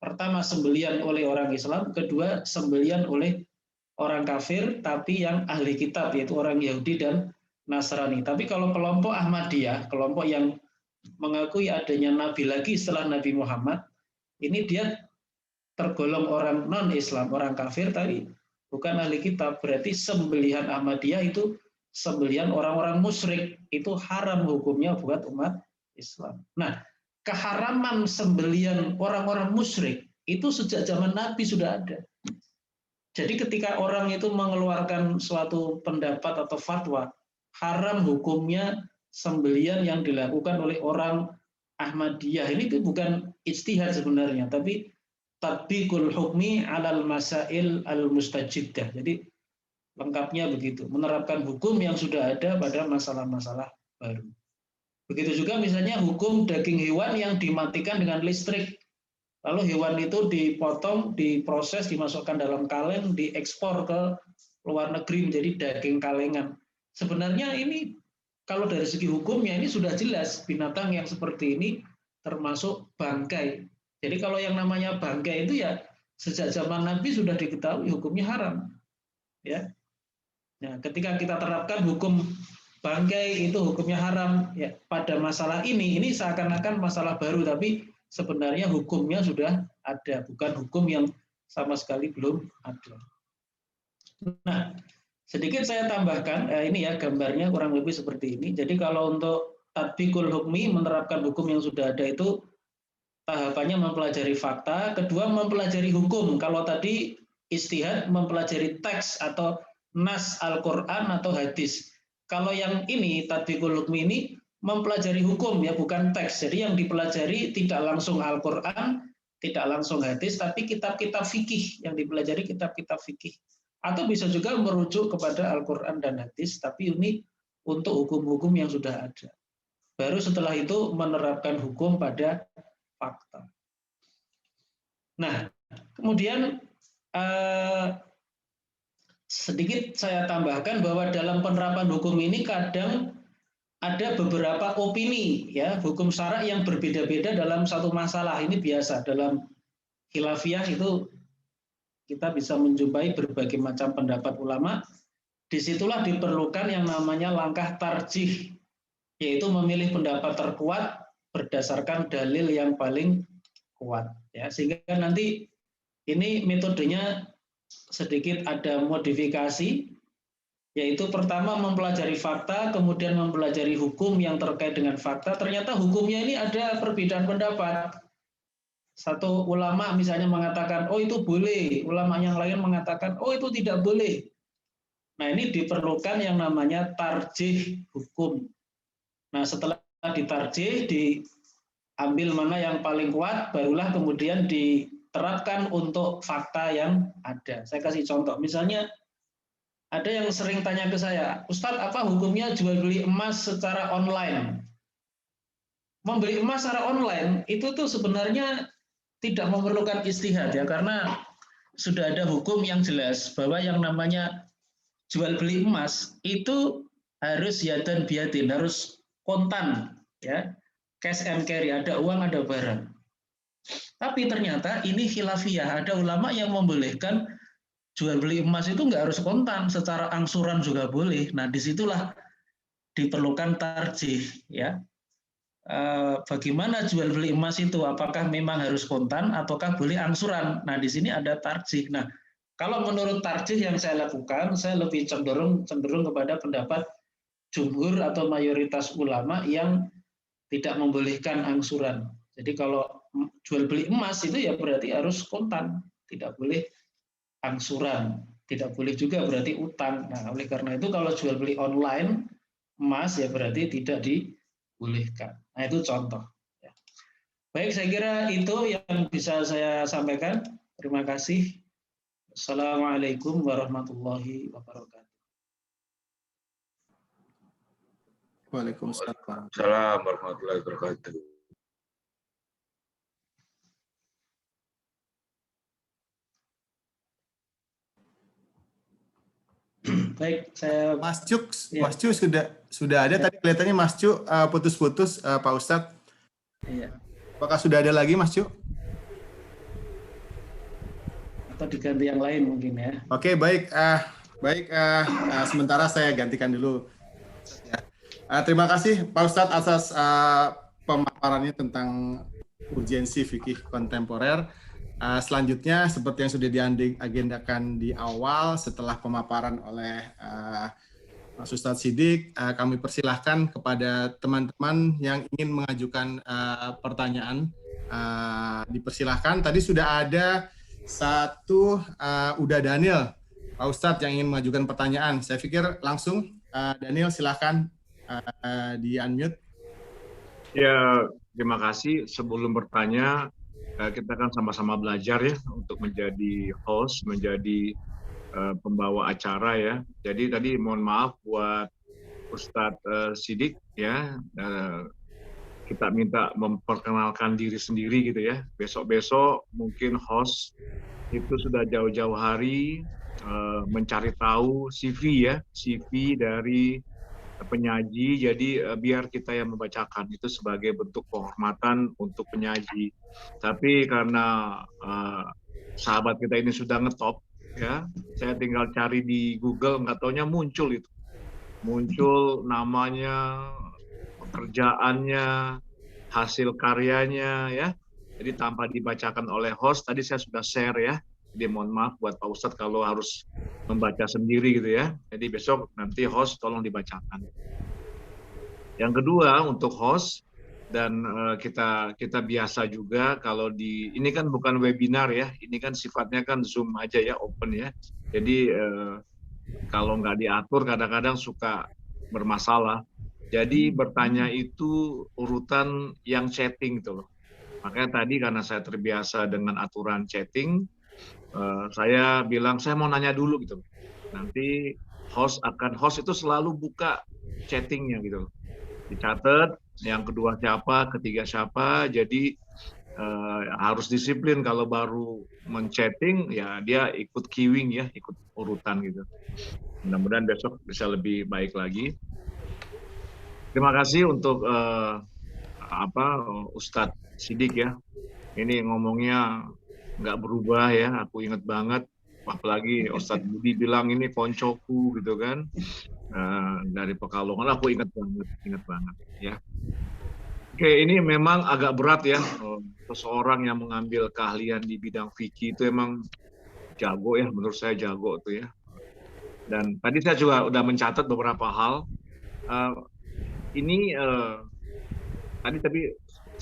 Pertama, sembelian oleh orang Islam. Kedua, sembelian oleh orang kafir, tapi yang ahli kitab, yaitu orang Yahudi dan Nasrani. Tapi kalau kelompok Ahmadiyah, kelompok yang mengakui adanya Nabi lagi setelah Nabi Muhammad, ini dia tergolong orang non-Islam, orang kafir, tapi bukan ahli kitab. Berarti sembelihan Ahmadiyah itu sembelihan orang-orang musyrik. Itu haram hukumnya buat umat Islam. Nah, keharaman sembelian orang-orang musyrik itu sejak zaman Nabi sudah ada. Jadi ketika orang itu mengeluarkan suatu pendapat atau fatwa, haram hukumnya sembelian yang dilakukan oleh orang Ahmadiyah. Ini itu bukan ijtihad sebenarnya, tapi tatbiqul hukmi 'alal masail al-mustajiddah. Jadi lengkapnya begitu, menerapkan hukum yang sudah ada pada masalah-masalah baru. Begitu juga misalnya hukum daging hewan yang dimatikan dengan listrik. Lalu hewan itu dipotong, diproses, dimasukkan dalam kaleng, diekspor ke luar negeri menjadi daging kalengan. Sebenarnya ini kalau dari segi hukumnya ini sudah jelas, binatang yang seperti ini termasuk bangkai. Jadi kalau yang namanya bangkai itu ya sejak zaman Nabi sudah diketahui hukumnya haram. Ya. Nah, ketika kita terapkan hukum bangkai itu hukumnya haram ya, pada masalah ini seakan-akan masalah baru, tapi sebenarnya hukumnya sudah ada, bukan hukum yang sama sekali belum ada. Nah, sedikit saya tambahkan, ini ya gambarnya kurang lebih seperti ini. Jadi kalau untuk tatbiqul hukmi, menerapkan hukum yang sudah ada itu tahapannya mempelajari fakta, kedua mempelajari hukum. Kalau tadi ijtihad mempelajari teks atau nas Al-Qur'an atau hadis. Kalau yang ini tatbiqul hukmi ini mempelajari hukum ya, bukan teks. Jadi yang dipelajari tidak langsung Al-Qur'an, tidak langsung hadis, tapi kitab-kitab fikih yang dipelajari, kitab-kitab fikih. Atau bisa juga merujuk kepada Al-Qur'an dan hadis, tapi ini untuk hukum-hukum yang sudah ada. Baru setelah itu menerapkan hukum pada fakta. Nah, kemudian sedikit saya tambahkan bahwa dalam penerapan hukum ini kadang ada beberapa opini ya, hukum syara' yang berbeda-beda dalam satu masalah. Ini biasa dalam khilafiyah itu kita bisa menjumpai berbagai macam pendapat ulama. Disitulah diperlukan yang namanya langkah tarjih, yaitu memilih pendapat terkuat berdasarkan dalil yang paling kuat. Ya, sehingga nanti ini metodenya sedikit ada modifikasi, yaitu pertama mempelajari fakta, kemudian mempelajari hukum yang terkait dengan fakta. Ternyata hukumnya ini ada perbedaan pendapat. Satu ulama misalnya mengatakan, oh itu boleh, ulama yang lain mengatakan, oh itu tidak boleh. Nah, ini diperlukan yang namanya tarjih hukum. Nah, setelah ditarjih, diambil mana yang paling kuat, barulah kemudian diterapkan untuk fakta yang ada. Saya kasih contoh, misalnya ada yang sering tanya ke saya, Ustadz, apa hukumnya jual beli emas secara online? Membeli emas secara online itu tuh sebenarnya tidak memerlukan ijtihad ya, karena sudah ada hukum yang jelas bahwa yang namanya jual beli emas itu harus yadan biadin, harus kontan ya, cash and carry, ada uang ada barang. Tapi ternyata ini khilafiyah, ada ulama yang membolehkan jual beli emas itu nggak harus kontan, secara angsuran juga boleh. Nah, disitulah diperlukan tarjih ya. Bagaimana jual beli emas itu? Apakah memang harus kontan ataukah boleh angsuran? Nah, di sini ada tarjih. Nah, kalau menurut tarjih yang saya lakukan, saya lebih cenderung kepada pendapat jumhur atau mayoritas ulama yang tidak membolehkan angsuran. Jadi kalau jual beli emas itu ya berarti harus kontan, tidak boleh angsuran, tidak boleh juga berarti utang. Nah, oleh karena itu kalau jual beli online emas ya berarti tidak dibolehkan. Nah, itu contoh. Baik, saya kira itu yang bisa saya sampaikan. Terima kasih. Assalamualaikum warahmatullahi wabarakatuh. Waalaikumsalam. Assalamualaikum warahmatullahi wabarakatuh. Baik, saya Mas Cuk, ya. Mas Cuk sudah ada tadi kelihatannya Mas Cuk putus-putus Pak Ustadz. Iya. Apakah sudah ada lagi Mas Cuk? Atau diganti yang lain mungkin ya. Oke, baik. Sementara saya gantikan dulu. Terima kasih Pak Ustadz atas pemaparannya tentang urgensi fikih kontemporer. Selanjutnya, seperti yang sudah diagendakan di awal, setelah pemaparan oleh Mas Ustadz Siddiq, kami persilahkan kepada teman-teman yang ingin mengajukan pertanyaan. Dipersilahkan. Tadi sudah ada satu, udah Daniel, Pak Ustadz yang ingin mengajukan pertanyaan. Saya pikir langsung, Daniel silahkan di-unmute. Ya, terima kasih. Sebelum bertanya, kita kan sama-sama belajar ya untuk menjadi host, menjadi pembawa acara ya. Jadi tadi mohon maaf buat Ustadz Siddiq ya, kita minta memperkenalkan diri sendiri gitu ya. Besok-besok mungkin host itu sudah jauh-jauh hari mencari tahu CV ya, CV dari penyaji, jadi biar kita yang membacakan, itu sebagai bentuk penghormatan untuk penyaji. Tapi karena sahabat kita ini sudah ngetop ya, saya tinggal cari di Google, nggak taunya muncul itu, muncul namanya, pekerjaannya, hasil karyanya ya, jadi tanpa dibacakan oleh host. Tadi saya sudah share ya, jadi mohon maaf buat Pak Ustadz kalau harus membaca sendiri gitu ya. Jadi besok nanti host tolong dibacakan. Yang kedua untuk host, dan kita biasa juga kalau ini kan bukan webinar ya, ini kan sifatnya kan Zoom aja ya, open ya. Jadi kalau nggak diatur kadang-kadang suka bermasalah. Jadi bertanya itu urutan yang chatting itu loh. Makanya tadi karena saya terbiasa dengan aturan chatting, saya bilang saya mau nanya dulu gitu. Nanti host itu selalu buka chattingnya gitu. Dicatat yang kedua siapa, ketiga siapa. Jadi harus disiplin kalau baru menchatting ya dia ikut queuing ya, ikut urutan gitu. Mudah-mudahan besok bisa lebih baik lagi. Terima kasih untuk Ustadz Siddiq ya. Ini ngomongnya nggak berubah ya, aku inget banget. Apalagi Ustadz Budi bilang ini koncoku gitu kan, dari Pekalongan, aku inget banget ya. Oke, ini memang agak berat ya, seseorang yang mengambil keahlian di bidang fikih itu emang jago ya, menurut saya jago tuh ya. Dan tadi saya juga udah mencatat beberapa hal. Ini tadi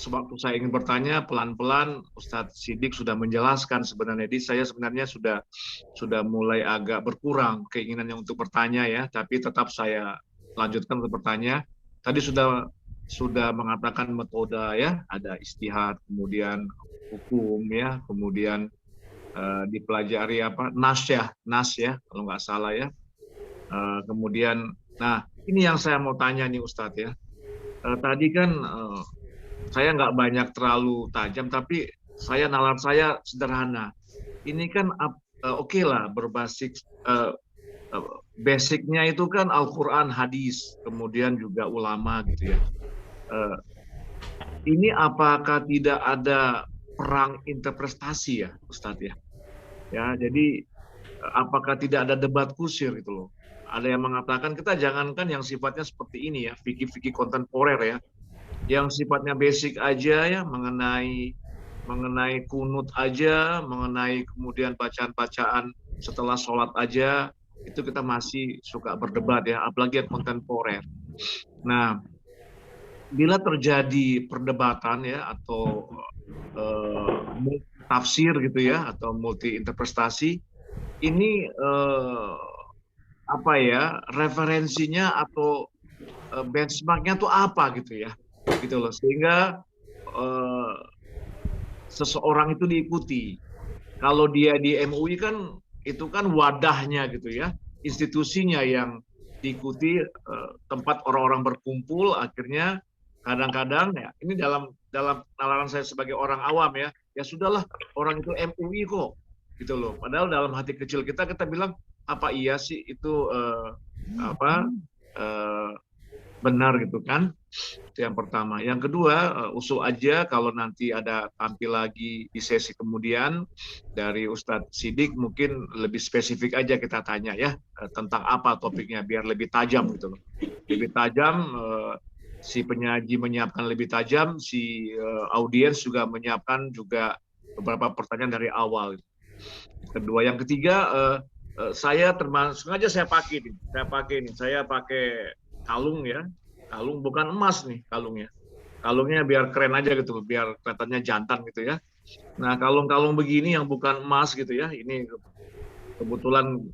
sewaktu saya ingin bertanya, pelan-pelan Ustadz Siddiq sudah menjelaskan sebenarnya. Jadi saya sebenarnya sudah mulai agak berkurang keinginannya untuk bertanya ya, tapi tetap saya lanjutkan untuk bertanya. Tadi sudah mengatakan metode ya, ada istihad, kemudian hukum ya, kemudian dipelajari apa nas ya kalau nggak salah ya. Kemudian, nah ini yang saya mau tanya nih Ustadz ya. Tadi kan saya nggak banyak terlalu tajam, tapi nalar saya sederhana. Ini kan oke lah berbasis basicnya itu kan Al-Quran, hadis, kemudian juga ulama gitu ya. Ini apakah tidak ada perang interpretasi ya Ustadz ya? Ya, jadi apakah tidak ada debat kusir gitu loh? Ada yang mengatakan kita jangankan yang sifatnya seperti ini ya, fikih-fikih kontemporer ya, yang sifatnya basic aja ya, mengenai kunut aja, mengenai kemudian bacaan-bacaan setelah sholat aja, itu kita masih suka berdebat ya, apalagi yang kontemporer. Nah, bila terjadi perdebatan ya atau tafsir gitu ya atau multi interpretasi, ini apa ya referensinya atau benchmarknya tuh apa gitu ya, gitu loh, sehingga seseorang itu diikuti. Kalau dia di MUI kan itu kan wadahnya gitu ya, institusinya yang diikuti, tempat orang-orang berkumpul. Akhirnya kadang-kadang ya ini dalam nalaran saya sebagai orang awam ya sudahlah, orang itu MUI kok gitu loh. Padahal dalam hati kecil kita bilang apa iya sih itu benar gitu kan. Itu yang pertama. Yang kedua, usul aja kalau nanti ada tampil lagi di sesi kemudian dari Ustadz Siddiq, mungkin lebih spesifik aja kita tanya ya, tentang apa topiknya biar lebih tajam gitu loh. Lebih tajam, si penyaji menyiapkan lebih tajam, si audiens juga menyiapkan juga beberapa pertanyaan dari awal. Kedua, yang ketiga, saya termasuk sengaja saya pakai kalung ya, kalung bukan emas nih kalungnya biar keren aja gitu, biar kelihatannya jantan gitu ya. Nah kalung-kalung begini yang bukan emas gitu ya, ini kebetulan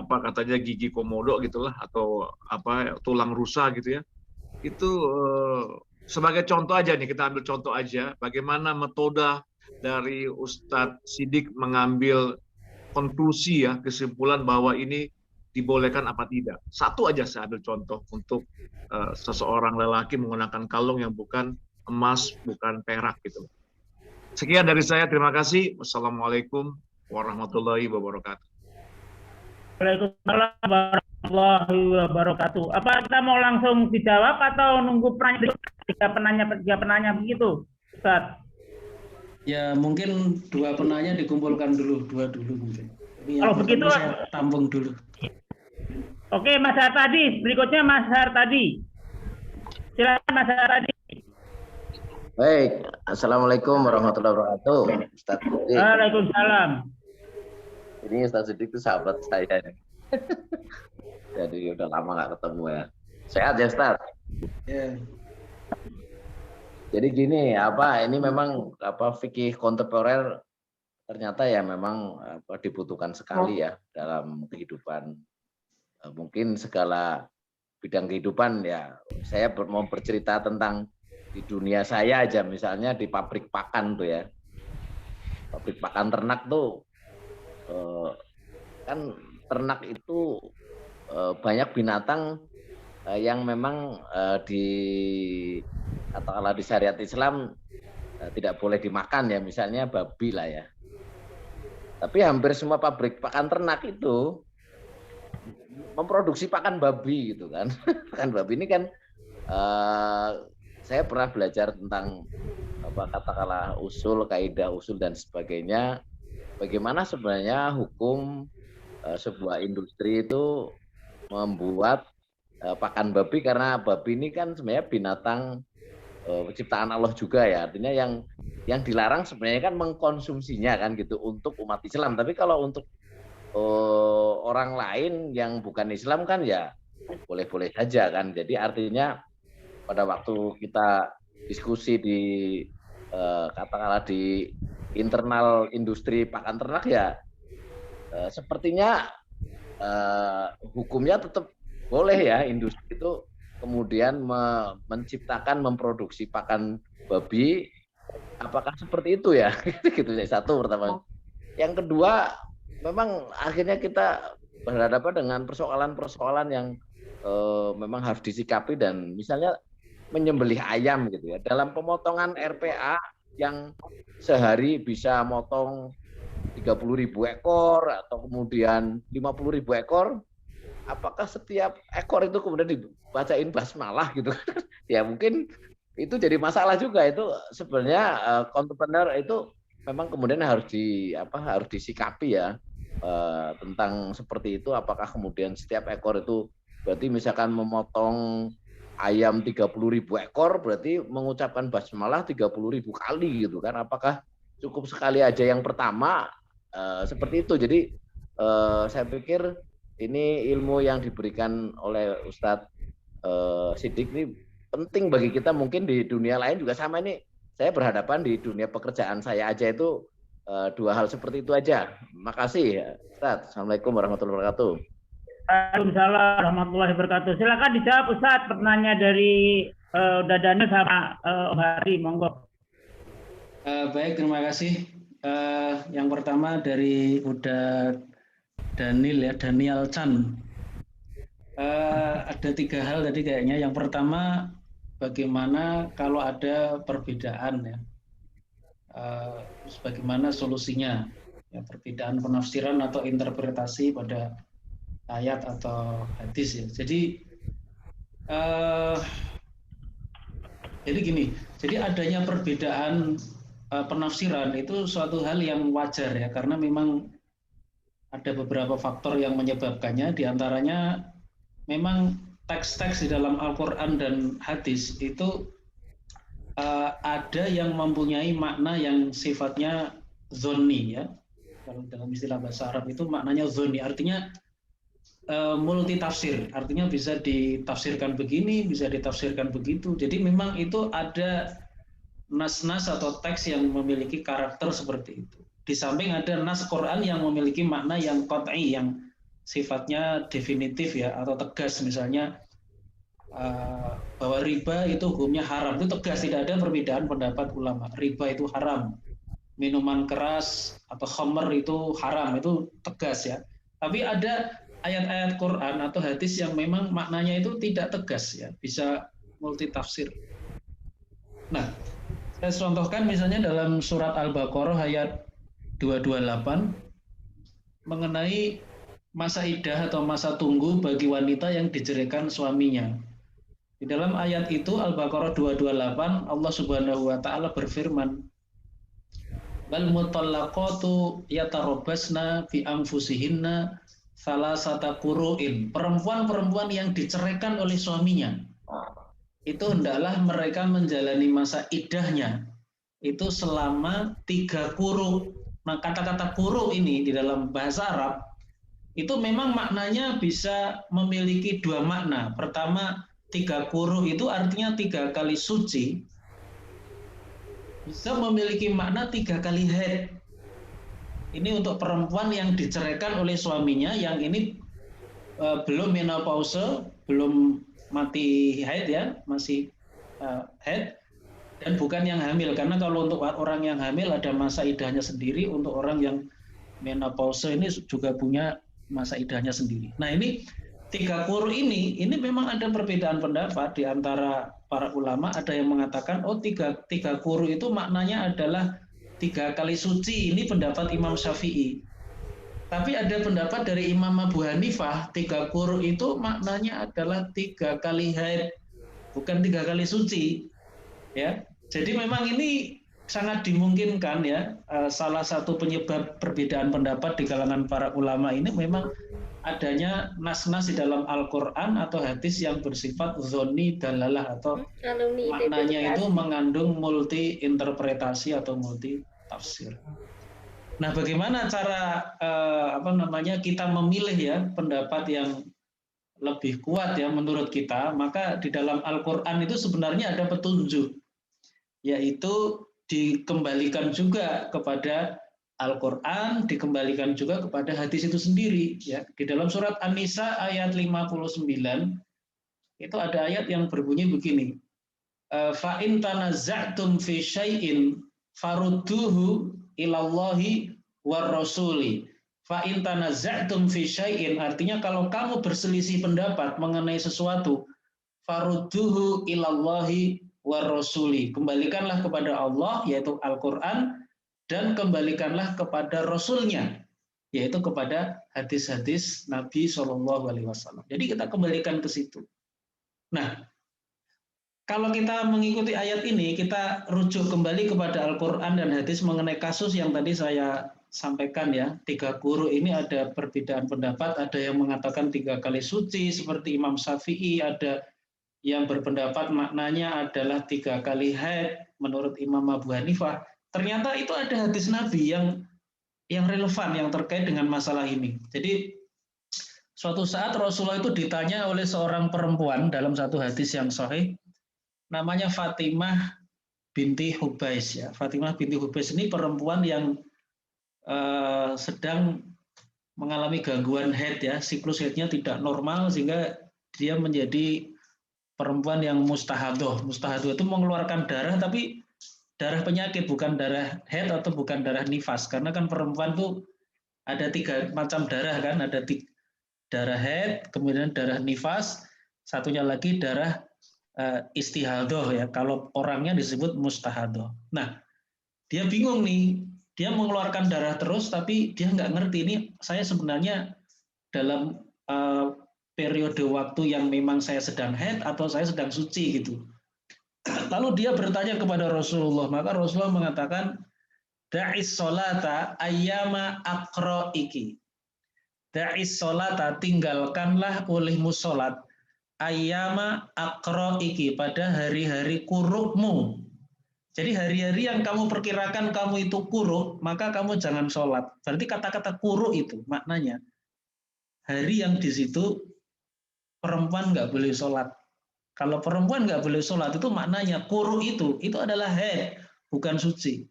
katanya gigi komodo gitulah atau tulang rusa gitu ya. Itu sebagai contoh aja nih, kita ambil contoh aja bagaimana metode dari Ustadz Siddiq mengambil konklusi ya, kesimpulan bahwa ini dibolehkan apa tidak. Satu aja saya ambil contoh untuk seseorang lelaki menggunakan kalung yang bukan emas, bukan perak gitu. Sekian dari saya, terima kasih. Wassalamualaikum warahmatullahi wabarakatuh. Waalaikumsalam warahmatullahi wabarakatuh. Apa kita mau langsung dijawab atau nunggu tiga penanya begitu, Ustaz? Ya mungkin dua penanya dikumpulkan dulu, dua dulu mungkin. Kalau begitu saya tampung dulu. Oke, Mas Hartadi. Berikutnya Mas Hartadi. Silakan Mas Hartadi. Baik, assalamualaikum warahmatullahi wabarakatuh. Ustaz Siddiq. Waalaikumsalam. Ini Ustaz Siddiq itu sahabat saya ini. Jadi udah lama nggak ketemu ya. Sehat ya Ustaz? Ya. Jadi gini, ini memang fikih kontemporer ternyata ya memang dibutuhkan sekali ya dalam kehidupan. Mungkin segala bidang kehidupan ya. Saya mau bercerita tentang di dunia saya aja, misalnya di pabrik pakan tuh ya. Pabrik pakan ternak tuh kan ternak itu banyak binatang yang memang katakanlah di syariat Islam tidak boleh dimakan ya, misalnya babi lah ya. Tapi hampir semua pabrik pakan ternak itu memproduksi pakan babi gitu kan. Pakan babi ini kan saya pernah belajar tentang katakanlah usul, kaidah usul dan sebagainya. Bagaimana sebenarnya hukum sebuah industri itu membuat pakan babi, karena babi ini kan sebenarnya binatang ciptaan Allah juga ya, artinya yang dilarang sebenarnya kan mengkonsumsinya kan gitu untuk umat Islam. Tapi kalau untuk orang lain yang bukan Islam kan ya boleh-boleh saja kan. Jadi artinya pada waktu kita diskusi di katakanlah di internal industri pakan ternak ya sepertinya hukumnya tetap boleh ya industri itu kemudian menciptakan memproduksi pakan babi. Apakah seperti itu ya? Gitu ya, satu pertama. Yang kedua, memang akhirnya kita berhadapan dengan persoalan-persoalan yang memang harus disikapi dan misalnya menyembelih ayam gitu ya. Dalam pemotongan RPA yang sehari bisa motong 30.000 ekor atau kemudian 50.000 ekor, apakah setiap ekor itu kemudian dibacain basmalah gitu? Ya mungkin itu jadi masalah juga. Itu sebenarnya entrepreneur itu memang kemudian harus disikapi ya tentang seperti itu. Apakah kemudian setiap ekor itu berarti misalkan memotong ayam 30.000 ekor berarti mengucapkan basmalah 30.000 kali gitu kan? Apakah cukup sekali aja yang pertama seperti itu? Jadi saya pikir ini ilmu yang diberikan oleh Ustadz Siddiq ini penting bagi kita. Mungkin di dunia lain juga sama. Ini saya berhadapan di dunia pekerjaan saya aja itu dua hal seperti itu aja. Makasih Ustadz. Assalamualaikum warahmatullahi wabarakatuh. Waalaikumsalam warahmatullahi wabarakatuh. Silakan dijawab Ustadz pertanyaan dari Daniel sama Om Hari, monggo. Baik, terima kasih. Yang pertama dari Uda Daniel Chan. Ada 3 hal tadi kayaknya. Yang pertama, bagaimana kalau ada perbedaan ya, bagaimana solusinya? Ya, perbedaan penafsiran atau interpretasi pada ayat atau hadis ya. Jadi gini. Jadi adanya perbedaan penafsiran itu suatu hal yang wajar ya, karena memang ada beberapa faktor yang menyebabkannya. Di antaranya memang teks-teks di dalam Al-Quran dan hadis itu ada yang mempunyai makna yang sifatnya zonni ya. Kalau dalam istilah bahasa Arab itu maknanya zonni, artinya multi tafsir, artinya bisa ditafsirkan begini, bisa ditafsirkan begitu. Jadi memang itu ada nas-nas atau teks yang memiliki karakter seperti itu. Di samping ada nas Quran yang memiliki makna yang qat'i, yang sifatnya definitif ya atau tegas. Misalnya bahwa riba itu hukumnya haram, itu tegas, tidak ada perbedaan pendapat ulama. Riba itu haram, minuman keras atau khamr itu haram, itu tegas ya. Tapi ada ayat-ayat Quran atau hadis yang memang maknanya itu tidak tegas ya, bisa multitafsir. Nah, saya contohkan misalnya dalam surat Al-Baqarah ayat 228 mengenai masa iddah atau masa tunggu bagi wanita yang diceraikan suaminya. Di dalam ayat itu Al-Baqarah 228 Allah Subhanahu wa taala berfirman, "Wal mutallaqatu yatarabbasna fi anfusihinna salasata qurun." Perempuan-perempuan yang diceraikan oleh suaminya itu hendaklah mereka menjalani masa iddahnya itu selama 3 quru. Nah, kata-kata quru ini di dalam bahasa Arab itu memang maknanya bisa memiliki 2 makna. Pertama, 3 quru itu artinya 3 kali suci. Bisa memiliki makna 3 kali haid. Ini untuk perempuan yang diceraikan oleh suaminya, yang ini belum menopause, belum mati haid ya, masih haid, dan bukan yang hamil. Karena kalau untuk orang yang hamil ada masa iddahnya sendiri, untuk orang yang menopause ini juga punya masa iddahnya sendiri. Nah, ini 3 quru ini memang ada perbedaan pendapat di antara para ulama. Ada yang mengatakan tiga quru itu maknanya adalah 3 kali suci. Ini pendapat Imam Syafi'i. Tapi ada pendapat dari Imam Abu Hanifah, 3 quru itu maknanya adalah 3 kali haid, bukan 3 kali suci. Ya, jadi memang ini sangat dimungkinkan ya. Salah satu penyebab perbedaan pendapat di kalangan para ulama ini memang adanya nas-nas di dalam Al-Quran atau hadis yang bersifat zonni dalalah, atau maknanya itu mengandung multi interpretasi atau multi tafsir. Nah, bagaimana cara kita memilih ya pendapat yang lebih kuat ya menurut kita? Maka di dalam Al-Quran itu sebenarnya ada petunjuk. yaitu dikembalikan juga kepada Al-Quran, dikembalikan juga kepada hadis itu sendiri. Ya. Di dalam surat An-Nisa ayat 59, itu ada ayat yang berbunyi begini, fa in tanazza'tum fi syai'in farudduhu ilallahi war rasuli. Fa in tanazza'tum fi syai'in, artinya kalau kamu berselisih pendapat mengenai sesuatu, farudduhu ilallahi war rasuli. Kembalikanlah kepada Allah, yaitu Al-Qur'an, dan kembalikanlah kepada Rasulnya, yaitu kepada hadis-hadis Nabi SAW. Jadi kita kembalikan ke situ. Nah, kalau kita mengikuti ayat ini, kita rujuk kembali kepada Al-Quran dan hadis mengenai kasus yang tadi saya sampaikan ya. 3 guru ini ada perbedaan pendapat, ada yang mengatakan 3 kali suci seperti Imam Syafi'i, ada yang berpendapat maknanya adalah 3 kali haid menurut Imam Abu Hanifah. Ternyata itu ada hadis Nabi yang relevan, yang terkait dengan masalah ini. Jadi suatu saat Rasulullah itu ditanya oleh seorang perempuan dalam satu hadis yang sahih, namanya Fatimah binti Hubais ya. Fatimah binti Hubais ini perempuan yang sedang mengalami gangguan haid ya, siklus haidnya tidak normal sehingga dia menjadi perempuan yang mustahadoh. Mustahadoh itu mengeluarkan darah, tapi darah penyakit, bukan darah haid atau bukan darah nifas. Karena kan perempuan itu ada 3 macam darah kan, ada darah haid, kemudian darah nifas, satunya lagi darah istihadoh ya. Kalau orangnya disebut mustahadoh. Nah, dia bingung nih, dia mengeluarkan darah terus, tapi dia nggak ngerti ini saya sebenarnya dalam periode waktu yang memang saya sedang haid atau saya sedang suci gitu. Lalu dia bertanya kepada Rasulullah, maka Rasulullah mengatakan, da'is sholata ayyama aqra'iki. Da'is sholata, tinggalkanlah olehmu sholat, ayyama aqra'iki, pada hari-hari kurukmu. Jadi hari-hari yang kamu perkirakan kamu itu kuruk, maka kamu jangan sholat. Berarti kata-kata kuruk itu maknanya hari yang di situ perempuan nggak boleh sholat. Kalau perempuan nggak boleh sholat itu maknanya kuruk itu adalah haid, bukan suci.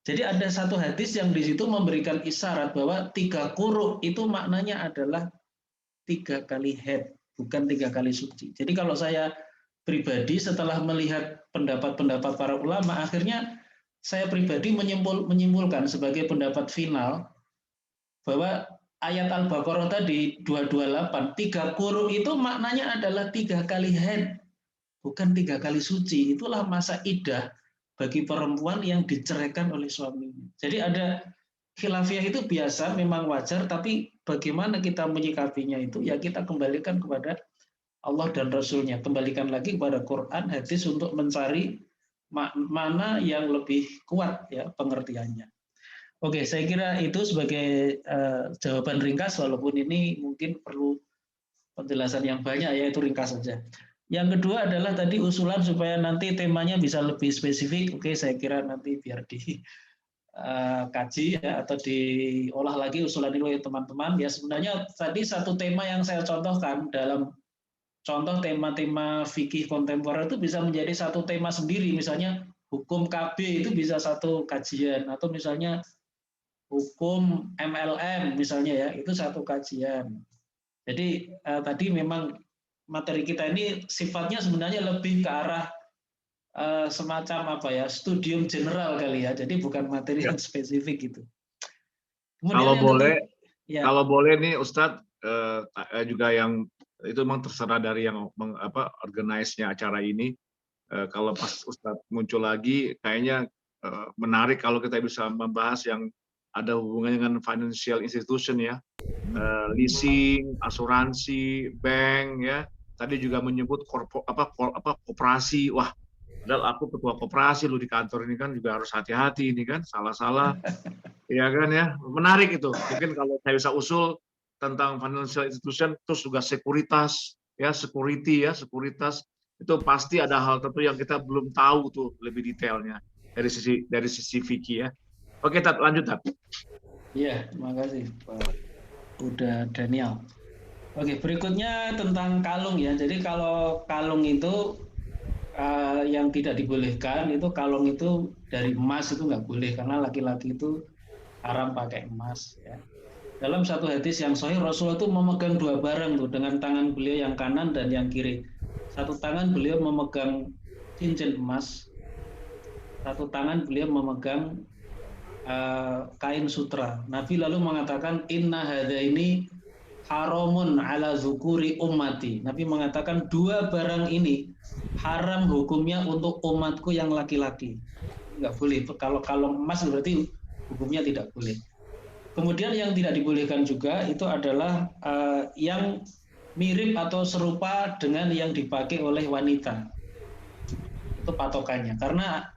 Jadi ada satu hadis yang di situ memberikan isyarat bahwa 3 kuruk itu maknanya adalah 3 kali haid, bukan 3 kali suci. Jadi kalau saya pribadi setelah melihat pendapat-pendapat para ulama, akhirnya saya pribadi menyimpulkan sebagai pendapat final bahwa ayat Al-Baqarah tadi 228, 3 kuruk itu maknanya adalah 3 kali haid, bukan 3 kali suci. Itulah masa iddah bagi perempuan yang diceraikan oleh suaminya. Jadi ada khilafiyah itu biasa, memang wajar, tapi bagaimana kita menyikapinya itu, ya kita kembalikan kepada Allah dan Rasulnya. Kembalikan lagi kepada Quran, hadis untuk mencari mana yang lebih kuat ya pengertiannya. Oke, saya kira itu sebagai jawaban ringkas, walaupun ini mungkin perlu penjelasan yang banyak, yaitu ringkas saja. Yang kedua adalah tadi usulan supaya nanti temanya bisa lebih spesifik. Oke, saya kira nanti biar dikaji ya, atau diolah lagi usulan ini oleh teman-teman. Ya sebenarnya tadi satu tema yang saya contohkan dalam contoh tema-tema fikih kontemporer itu bisa menjadi satu tema sendiri. Misalnya hukum KB itu bisa satu kajian, atau misalnya hukum MLM misalnya ya, itu satu kajian. Jadi tadi memang materi kita ini sifatnya sebenarnya lebih ke arah semacam apa ya, studium general kali ya. Jadi bukan materi yang spesifik gitu. Kemudian kalau boleh nih Ustadz, juga yang itu memang terserah dari yang organize-nya acara ini. Kalau pas Ustadz muncul lagi, kayaknya menarik kalau kita bisa membahas yang ada hubungannya dengan financial institution ya, leasing, asuransi, bank ya. Tadi juga menyebut koperasi. Wah, padahal aku ketua koperasi, lu di kantor ini kan juga harus hati-hati ini kan, salah-salah. Ya kan ya, menarik itu. Mungkin kalau saya bisa usul tentang financial institution, terus juga sekuritas ya, sekuritas itu pasti ada hal tertentu yang kita belum tahu tuh lebih detailnya dari sisi fikih ya. Oke, Tat, lanjut Tat. Iya, terima kasih Pak Uda Daniel. Oke, berikutnya tentang kalung ya. Jadi kalau kalung itu yang tidak dibolehkan itu kalung itu dari emas itu nggak boleh karena laki-laki itu haram pakai emas. Ya. Dalam satu hadis yang sahih Rasulullah itu memegang dua barang tuh dengan tangan beliau yang kanan dan yang kiri. Satu tangan beliau memegang cincin emas, satu tangan beliau memegang kain sutra. Nabi lalu mengatakan inna hadza ini haramun ala zukuri ummati. Nabi mengatakan dua barang ini haram hukumnya untuk umatku yang laki-laki. Nggak boleh. Kalau emas berarti hukumnya tidak boleh. Kemudian yang tidak dibolehkan juga itu adalah yang mirip atau serupa dengan yang dipakai oleh wanita. Itu patokannya. Karena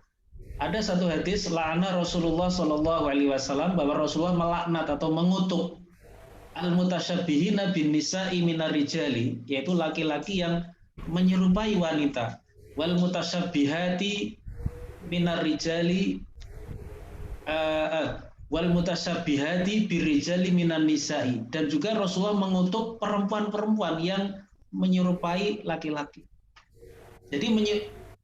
ada satu hadis la'ana Rasulullah Shallallahu Alaihi Wasallam bahwa Rasulullah melaknat atau mengutuk al-mutasyabihina bin nisa'i minar rijali, yaitu laki-laki yang menyerupai wanita, wal mutasyabihati minar rijali wal mutasyabihati birijali minan nisa'i, dan juga Rasulullah mengutuk perempuan-perempuan yang menyerupai laki-laki. Jadi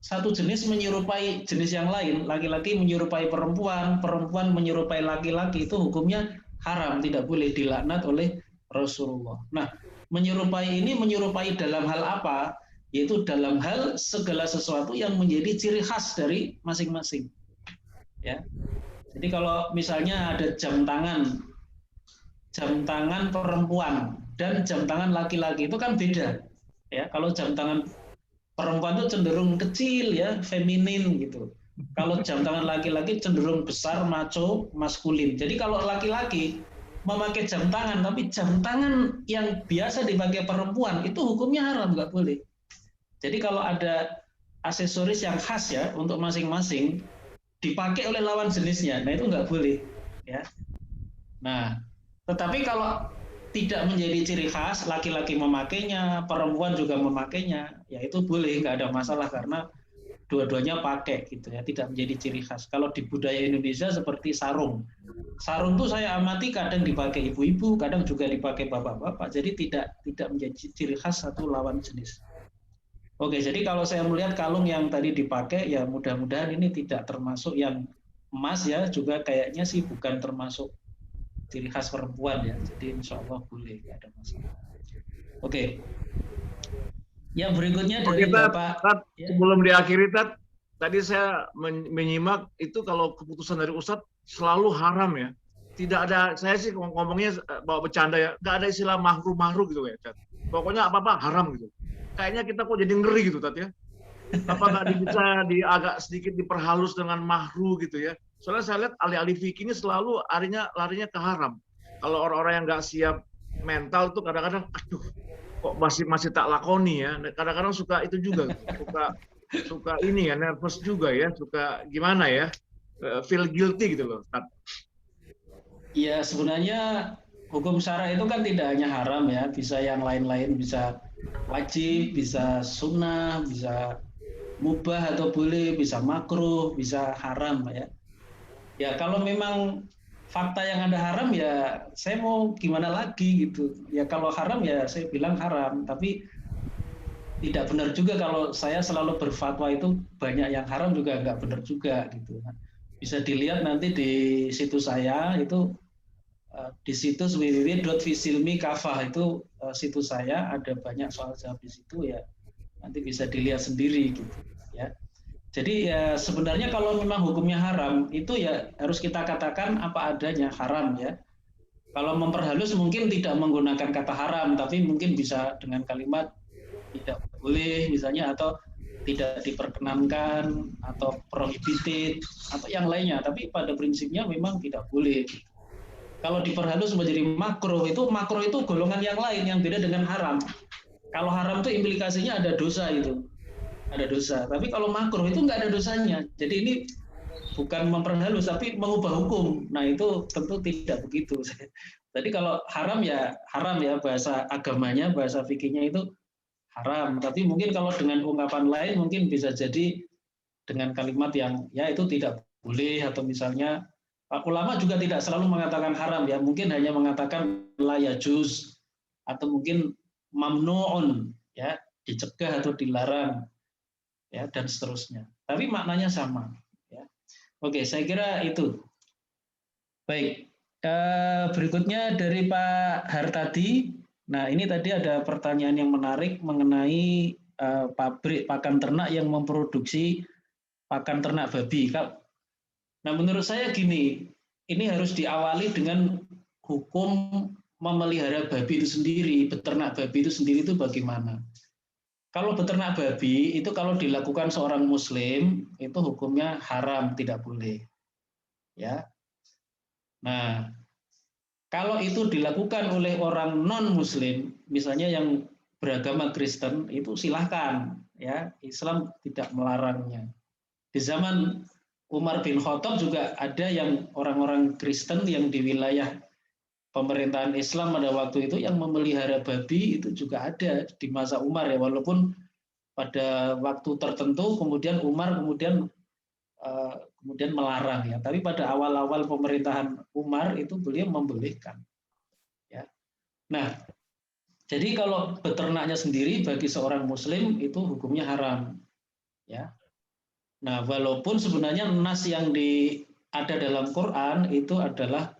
satu jenis menyerupai jenis yang lain, laki-laki menyerupai perempuan, perempuan menyerupai laki-laki, itu hukumnya haram, tidak boleh, dilaknat oleh Rasulullah. Nah, menyerupai ini menyerupai dalam hal apa? Yaitu dalam hal segala sesuatu yang menjadi ciri khas dari masing-masing. Ya. Jadi kalau misalnya ada jam tangan perempuan dan jam tangan laki-laki itu kan beda. Ya, kalau jam tangan perempuan itu cenderung kecil ya, feminin gitu. Kalau jam tangan laki-laki cenderung besar, macho, maskulin. Jadi kalau laki-laki memakai jam tangan, tapi jam tangan yang biasa dipakai perempuan itu hukumnya haram, nggak boleh. Jadi kalau ada aksesoris yang khas ya untuk masing-masing dipakai oleh lawan jenisnya, nah itu nggak boleh. Ya. Nah, tetapi kalau tidak menjadi ciri khas, laki-laki memakainya, perempuan juga memakainya, ya itu boleh, nggak ada masalah karena dua-duanya pakai gitu ya, tidak menjadi ciri khas. Kalau di budaya Indonesia seperti sarung. Sarung tuh saya amati kadang dipakai ibu-ibu, kadang juga dipakai bapak-bapak, jadi tidak menjadi ciri khas satu lawan jenis. Oke, jadi kalau saya melihat kalung yang tadi dipakai, ya mudah-mudahan ini tidak termasuk yang emas ya, juga kayaknya sih bukan termasuk ciri khas perempuan ya, jadi insya Allah boleh, nggak ada masalah. Oke. Yang berikutnya dari Bapak. Sebelum diakhiri, tadi saya menyimak itu kalau keputusan dari Ustadz selalu haram ya. Tidak ada, saya sih ngomongnya bawa bercanda ya, nggak ada istilah mahru gitu ya, Tat. Pokoknya apa-apa haram gitu. Kayaknya kita kok jadi ngeri gitu, Tat ya. Apa nggak bisa agak sedikit diperhalus dengan mahru gitu ya. Soalnya saya lihat ahli-ahli fikih ini selalu larinya ke haram. Kalau orang-orang yang nggak siap mental tuh kadang-kadang, aduh, kok masih tak lakoni ya. Kadang-kadang suka itu juga, suka ini ya, nervous juga ya, suka gimana ya, feel guilty gitu loh. Ya sebenarnya hukum syara itu kan tidak hanya haram ya, bisa yang lain-lain, bisa wajib, bisa sunnah, bisa mubah atau boleh, bisa makruh, bisa haram ya. Ya kalau memang fakta yang ada haram ya saya mau gimana lagi gitu. Ya kalau haram ya saya bilang haram, tapi tidak benar juga kalau saya selalu berfatwa itu banyak yang haram juga nggak benar juga gitu. Bisa dilihat nanti di situs saya itu, di situs www.fisilmi.kafah itu situs saya ada banyak soal jawab di situ ya, nanti bisa dilihat sendiri gitu ya. Jadi ya sebenarnya kalau memang hukumnya haram itu ya harus kita katakan apa adanya, haram ya. Kalau memperhalus mungkin tidak menggunakan kata haram, tapi mungkin bisa dengan kalimat tidak boleh misalnya, atau tidak diperkenankan, atau prohibited, atau yang lainnya. Tapi pada prinsipnya memang tidak boleh. Kalau diperhalus menjadi makruh itu golongan yang lain yang beda dengan haram. Kalau haram itu implikasinya ada dosa itu. Ada dosa. Tapi kalau makruh itu nggak ada dosanya. Jadi ini bukan memperhalus, tapi mengubah hukum. Nah itu tentu tidak begitu. Jadi kalau haram ya bahasa agamanya, bahasa fikihnya itu haram. Tapi mungkin kalau dengan ungkapan lain mungkin bisa jadi dengan kalimat yang ya itu tidak boleh, atau misalnya ulama juga tidak selalu mengatakan haram ya, mungkin hanya mengatakan la yajuz, atau mungkin mamnuun ya, dicegah atau dilarang. ya, dan seterusnya. Tapi maknanya sama. Ya. Oke, saya kira itu. Baik, berikutnya dari Pak Hartadi. Nah, ini tadi ada pertanyaan yang menarik mengenai pabrik pakan ternak yang memproduksi pakan ternak babi. Nah, menurut saya gini, ini harus diawali dengan hukum memelihara babi itu sendiri, beternak babi itu sendiri itu bagaimana. Kalau beternak babi itu kalau dilakukan seorang muslim itu hukumnya haram, tidak boleh. Ya. Nah, kalau itu dilakukan oleh orang non-muslim, misalnya yang beragama Kristen, itu silahkan, ya, Islam tidak melarangnya. Di zaman Umar bin Khattab juga ada yang orang-orang Kristen yang di wilayah pemerintahan Islam pada waktu itu yang memelihara babi, itu juga ada di masa Umar, ya, walaupun pada waktu tertentu kemudian Umar kemudian melarang, ya. Tapi pada awal-awal pemerintahan Umar itu beliau membolehkan. Ya. Nah, jadi kalau beternaknya sendiri bagi seorang Muslim itu hukumnya haram. Ya. Nah, walaupun sebenarnya nas yang ada dalam Quran itu adalah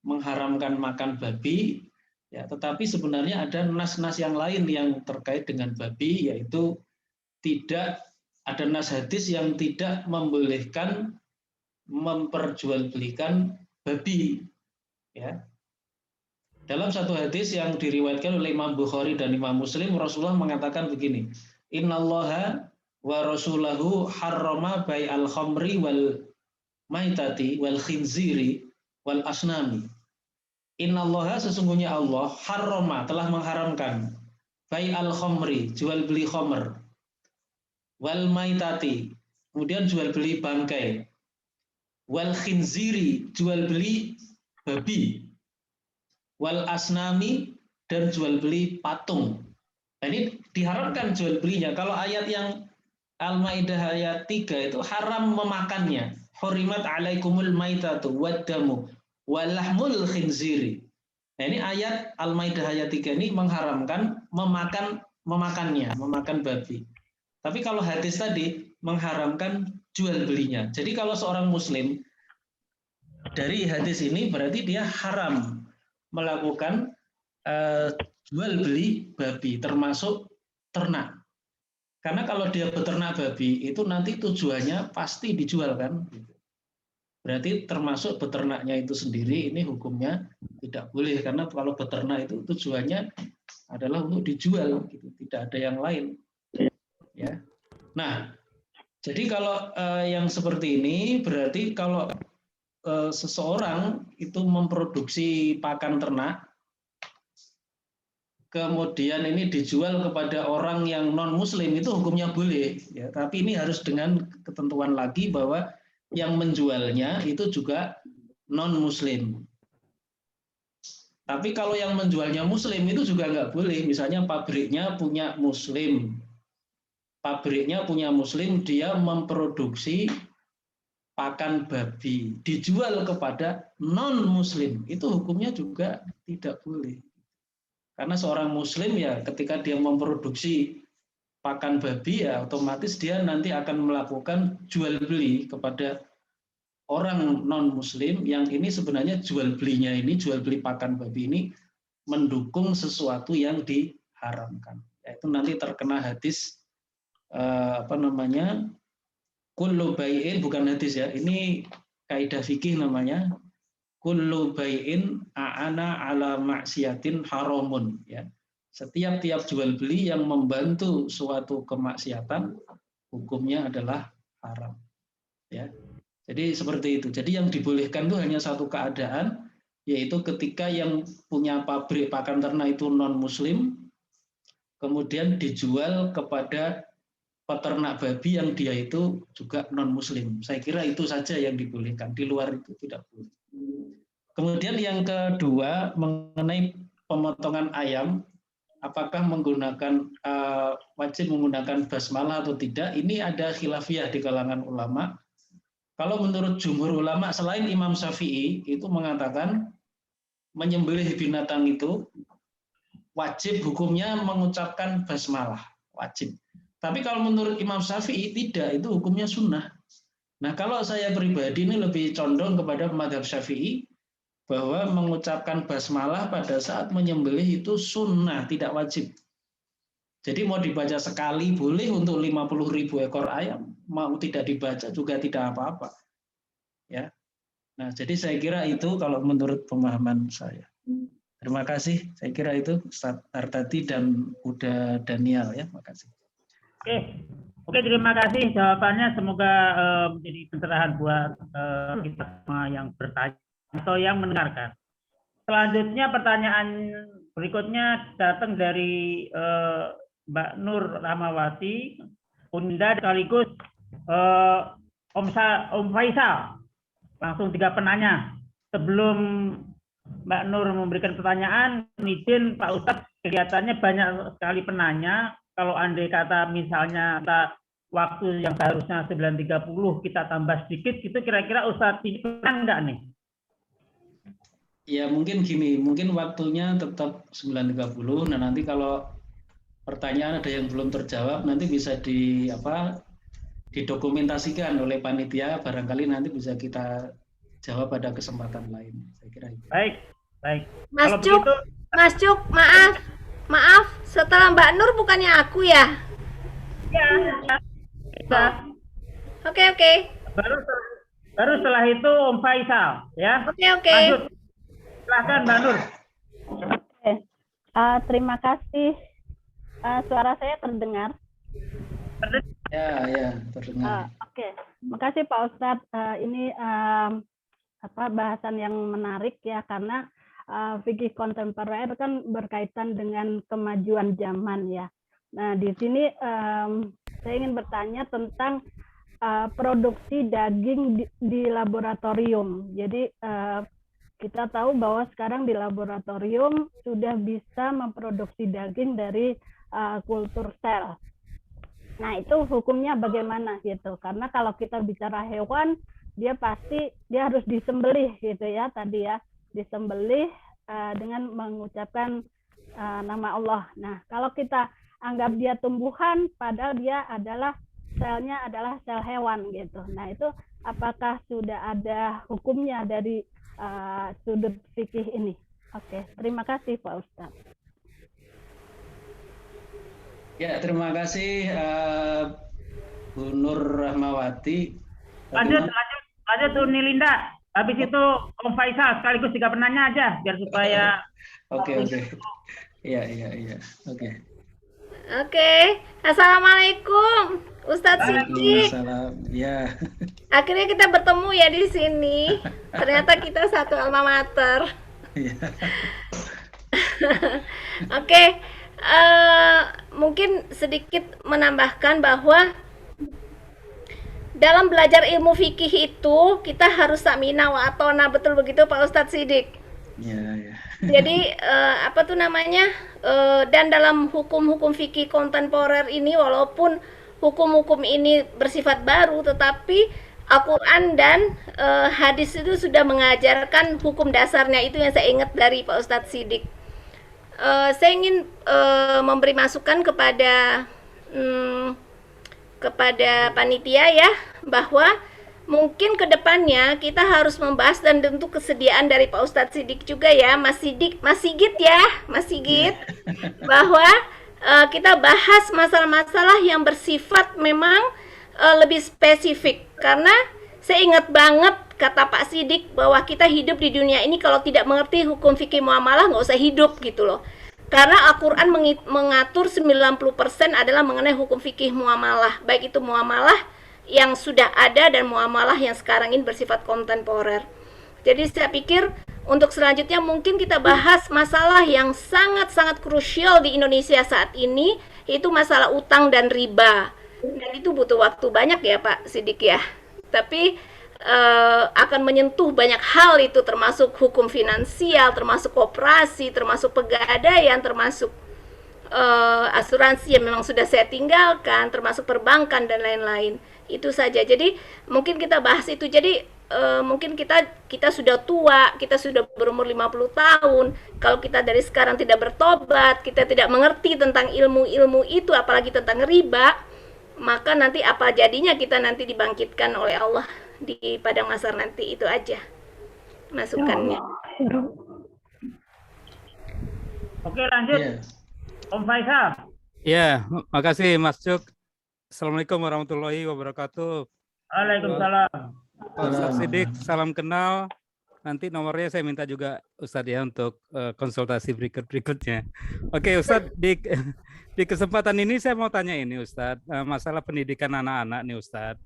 mengharamkan makan babi, ya, tetapi sebenarnya ada nas-nas yang lain yang terkait dengan babi, yaitu tidak ada nas hadis yang tidak membolehkan memperjualbelikan babi, ya. Dalam satu hadis yang diriwayatkan oleh Imam Bukhari dan Imam Muslim, Rasulullah mengatakan begini, Innallaha wa rasulahu harrama bai'al khamri wal maitati wal khinziri wal asnami. Innallaha, sesungguhnya Allah, harrama, telah mengharamkan, bai'al khamri, jual beli khamr, wal maitati, kemudian jual beli bangkai, wal khinziri, jual beli babi, wal asnami, dan jual beli patung. Nah, ini diharamkan jual belinya. Kalau ayat yang Al-Maidah ayat 3 itu haram memakannya. Hurimat alaikumul maitatu waddamu walahmul khinziri. Nah, ini ayat Al-Maidah ayat 3 ini mengharamkan memakannya, memakan babi. Tapi kalau hadis tadi mengharamkan jual belinya. Jadi kalau seorang muslim dari hadis ini berarti dia haram melakukan jual beli babi, termasuk ternak. Karena kalau dia beternak babi itu nanti tujuannya pasti dijual, kan? Berarti termasuk beternaknya itu sendiri ini hukumnya tidak boleh, karena kalau beternak itu tujuannya adalah untuk dijual, gitu. Tidak ada yang lain. Ya. Nah, jadi kalau yang seperti ini berarti kalau seseorang itu memproduksi pakan ternak, kemudian ini dijual kepada orang yang non-muslim, itu hukumnya boleh, ya. Tapi ini harus dengan ketentuan lagi bahwa yang menjualnya itu juga non-muslim. Tapi kalau yang menjualnya muslim itu juga nggak boleh. Misalnya pabriknya punya muslim, dia memproduksi pakan babi, dijual kepada non-muslim, itu hukumnya juga tidak boleh. Karena seorang muslim, ya, ketika dia memproduksi pakan babi, ya otomatis dia nanti akan melakukan jual beli kepada orang non-muslim yang ini sebenarnya jual belinya ini, jual beli pakan babi ini mendukung sesuatu yang diharamkan. Yaitu nanti terkena hadis kullu bai'in, bukan hadis, ya, ini kaidah fikih namanya, kullu bai'in a'ana ala maksiatin haramun, ya. Setiap jual beli yang membantu suatu kemaksiatan hukumnya adalah haram, ya. Jadi seperti itu. Jadi yang dibolehkan itu hanya satu keadaan, yaitu ketika yang punya pabrik pakan ternak itu non muslim, kemudian dijual kepada peternak babi yang dia itu juga non-muslim. Saya kira itu saja yang dibolehkan. Di luar itu tidak boleh. Kemudian yang kedua, mengenai pemotongan ayam, apakah wajib menggunakan basmalah atau tidak, ini ada khilafiyah di kalangan ulama. Kalau menurut jumhur ulama, selain Imam Syafi'i, itu mengatakan menyembelih binatang itu wajib hukumnya mengucapkan basmalah. Wajib. Tapi kalau menurut Imam Syafi'i tidak, itu hukumnya sunnah. Nah, kalau saya pribadi ini lebih condong kepada mazhab Syafi'i bahwa mengucapkan basmalah pada saat menyembelih itu sunnah, tidak wajib. Jadi mau dibaca sekali boleh untuk 50.000 ekor ayam, mau tidak dibaca juga tidak apa-apa. Ya. Nah, jadi saya kira itu kalau menurut pemahaman saya. Terima kasih. Saya kira itu Ustaz Artadi dan Uda Daniel ya. Makasih. Oke, terima kasih jawabannya. Semoga menjadi pencerahan buat kita semua yang bertanya atau yang mendengarkan. Selanjutnya pertanyaan berikutnya datang dari Mbak Nur Rahmawati, Unda sekaligus Om Faisal. Langsung 3 penanya. Sebelum Mbak Nur memberikan pertanyaan, izin Pak Ustadz, kelihatannya banyak sekali penanya. Kalau andai kata misalnya waktu yang seharusnya 9.30 kita tambah sedikit, itu kira-kira Ustadz ini pernah enggak nih? Ya mungkin gini, mungkin waktunya tetap 9.30. Nah nanti kalau pertanyaan ada yang belum terjawab, nanti bisa didokumentasikan oleh panitia, barangkali nanti bisa kita jawab pada kesempatan lain. Saya kira itu. Baik. Mas Cuk, maaf, setelah Mbak Nur bukannya aku ya? Ya. Oke. Baru setelah itu Om Faisal, ya. Oke. Lanjut. Silakan Mbak Nur. Terima kasih. Suara saya terdengar? Ya, terdengar. Oke. Makasih Pak Ustadz. Ini bahasan yang menarik ya, karena fikih kontemporer kan berkaitan dengan kemajuan zaman ya. Nah, di sini saya ingin bertanya tentang produksi daging di laboratorium. Jadi kita tahu bahwa sekarang di laboratorium sudah bisa memproduksi daging dari kultur sel. Nah, itu hukumnya bagaimana gitu? Karena kalau kita bicara hewan, dia harus disembelih gitu ya tadi ya, disembelih dengan mengucapkan nama Allah. Nah, kalau kita anggap dia tumbuhan, padahal dia selnya adalah sel hewan gitu. Nah, itu apakah sudah ada hukumnya dari sudut fikih ini? Oke, terima kasih Pak Ustadz. Ya, terima kasih Bu Nur Rahmawati. Lanjut Uni Linda. Habis itu Om Faisal sekaligus 3 penanya aja biar supaya Oke. Iya. Oke. Assalamualaikum Ustadz Siti. Waalaikumsalam. Ya. Akhirnya kita bertemu ya di sini. Ternyata kita satu alma mater. Oke. Mungkin sedikit menambahkan bahwa dalam belajar ilmu fikih itu kita harus samina wa atona, betul begitu Pak Ustadz Sidik? Ya. Jadi dan dalam hukum-hukum fikih kontemporer ini, walaupun hukum-hukum ini bersifat baru, tetapi Al-Quran dan hadis itu sudah mengajarkan hukum dasarnya. Itu yang saya ingat dari Pak Ustadz Sidik. Saya ingin memberi masukan kepada panitia ya, bahwa mungkin kedepannya kita harus membahas, dan tentu kesediaan dari Pak Ustadz Sidik juga ya, Mas Sigit, bahwa kita bahas masalah-masalah yang bersifat memang lebih spesifik, karena saya ingat banget kata Pak Sidik bahwa kita hidup di dunia ini kalau tidak mengerti hukum fikih muamalah nggak usah hidup gitu loh. Karena Al-Quran mengatur 90% adalah mengenai hukum fikih muamalah, baik itu muamalah yang sudah ada dan muamalah yang sekarang ini bersifat kontemporer. Jadi saya pikir untuk selanjutnya mungkin kita bahas masalah yang sangat-sangat krusial di Indonesia saat ini, yaitu masalah utang dan riba. Dan itu butuh waktu banyak ya Pak Sidik ya. Tapi akan menyentuh banyak hal itu, termasuk hukum finansial, termasuk koperasi, termasuk pegadaian, termasuk asuransi yang memang sudah saya tinggalkan, termasuk perbankan dan lain-lain. Itu saja. Jadi mungkin kita bahas itu. Jadi mungkin kita sudah tua, kita sudah berumur 50 tahun. Kalau kita dari sekarang tidak bertobat, kita tidak mengerti tentang ilmu-ilmu itu, apalagi tentang riba, maka nanti apa jadinya kita nanti dibangkitkan oleh Allah di padang mahsyar nanti. Itu aja masukannya. Oke, lanjut. Iya. Om Faisal. Ya, makasih Mas Cuk. Assalamualaikum warahmatullahi wabarakatuh. Waalaikumsalam. Pak Ustadz Siddiq, salam kenal. Nanti nomornya saya minta juga Ustadz ya untuk konsultasi berikutnya. Oke Ustadz, di kesempatan ini saya mau tanya ini Ustadz, masalah pendidikan anak-anak nih Ustadz.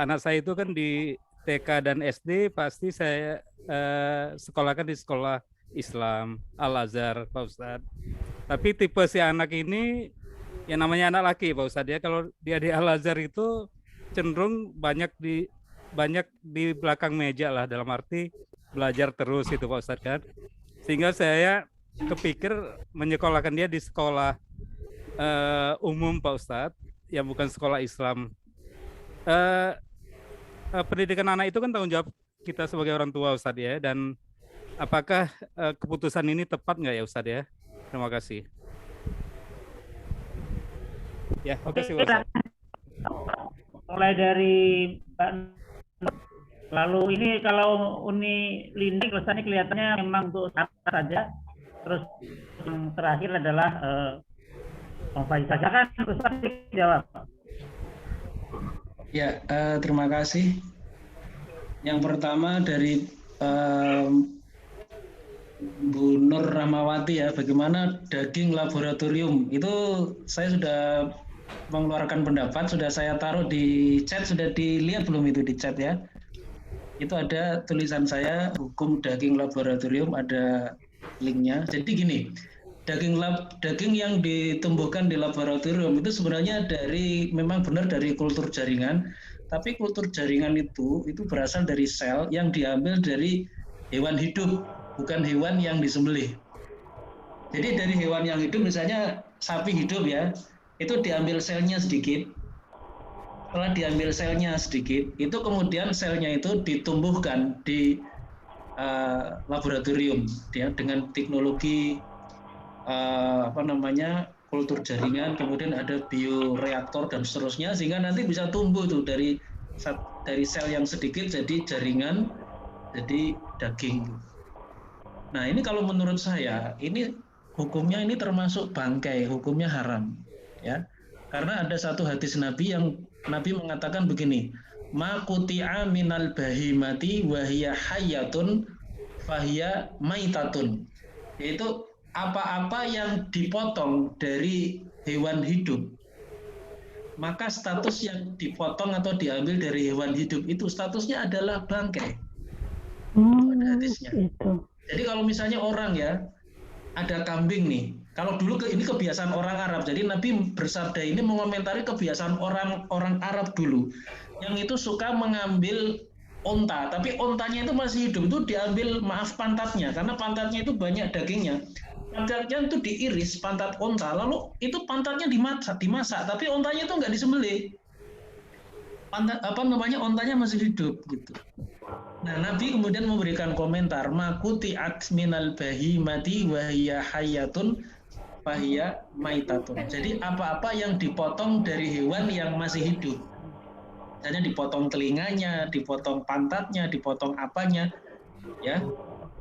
Anak saya itu kan di TK dan SD pasti saya sekolahkan di sekolah Islam, Al-Azhar Pak Ustadz. Tapi tipe si anak ini yang namanya anak laki Pak Ustadz ya, kalau dia di Al-Azhar itu cenderung banyak di belakang meja lah, dalam arti belajar terus itu Pak Ustadz kan. Sehingga saya kepikir menyekolahkan dia di sekolah umum Pak Ustadz, yang bukan sekolah Islam. Pendidikan anak itu kan tanggung jawab kita sebagai orang tua Ustadz ya, dan apakah keputusan ini tepat nggak ya Ustadz ya? Terima kasih. Ya, oke sih Ustadz. Mulai dari lalu ini kalau Uni Lindi kesannya kelihatannya memang untuk saja. Terus yang terakhir adalah Om Faisal. Silakan Ustaz jawab. Ya, terima kasih. Yang pertama dari Bu Nur Rahmawati ya, bagaimana daging laboratorium itu saya sudah mengeluarkan pendapat, sudah saya taruh di chat, sudah dilihat belum itu di chat ya? Itu ada tulisan saya, hukum daging laboratorium, ada linknya. Jadi gini, daging yang ditumbuhkan di laboratorium itu sebenarnya memang benar dari kultur jaringan, tapi kultur jaringan itu berasal dari sel yang diambil dari hewan hidup, bukan hewan yang disembelih. Jadi dari hewan yang hidup, misalnya sapi hidup ya, itu diambil selnya sedikit. Setelah diambil selnya sedikit, itu kemudian selnya itu ditumbuhkan di laboratorium ya, dengan teknologi kultur jaringan, kemudian ada bioreaktor dan seterusnya, sehingga nanti bisa tumbuh tuh dari sel yang sedikit jadi jaringan, jadi daging. Nah ini kalau menurut saya ini hukumnya ini termasuk bangkai, hukumnya haram ya, karena ada satu hadis Nabi yang Nabi mengatakan begini, ma quti'a minal bahimati wa hiya hayyatun fahiya maitatun, yaitu apa-apa yang dipotong dari hewan hidup, maka status yang dipotong atau diambil dari hewan hidup itu statusnya adalah bangkai. Ada hadisnya. Jadi kalau misalnya orang ya, ada kambing nih, kalau dulu ini kebiasaan orang Arab, jadi Nabi bersabda ini mengomentari kebiasaan orang Arab dulu, yang itu suka mengambil onta, tapi ontanya itu masih hidup, itu diambil pantatnya, karena pantatnya itu banyak dagingnya. Pantatnya itu diiris, pantat onta, lalu itu pantatnya dimasak, tapi ontanya itu nggak disembelih. Ontanya masih hidup gitu. Nah, Nabi kemudian memberikan komentar, makuti'at minal bahimati wa hiya hayyatun fahiya maitatun. Jadi apa-apa yang dipotong dari hewan yang masih hidup. Misalnya dipotong telinganya, dipotong pantatnya, dipotong apanya, ya.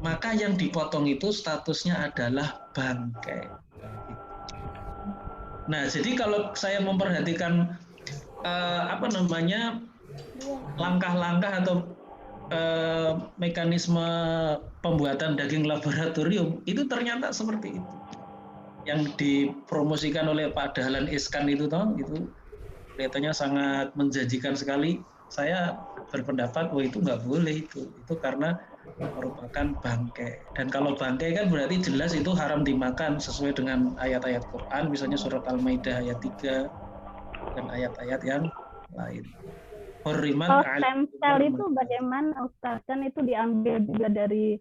Maka yang dipotong itu statusnya adalah bangkai. Nah, jadi kalau saya memperhatikan langkah-langkah atau mekanisme pembuatan daging laboratorium itu ternyata seperti itu. Yang dipromosikan oleh Pak Dahlan Iskan itu kelihatannya sangat menjanjikan sekali. Saya berpendapat, itu nggak boleh itu karena merupakan bangkai. Dan kalau bangkai kan berarti jelas itu haram dimakan sesuai dengan ayat-ayat Quran, misalnya surat Al-Maidah ayat 3 dan ayat-ayat yang lain. Kalau stem cell itu bagaimana Ustaz? Kan itu diambil juga dari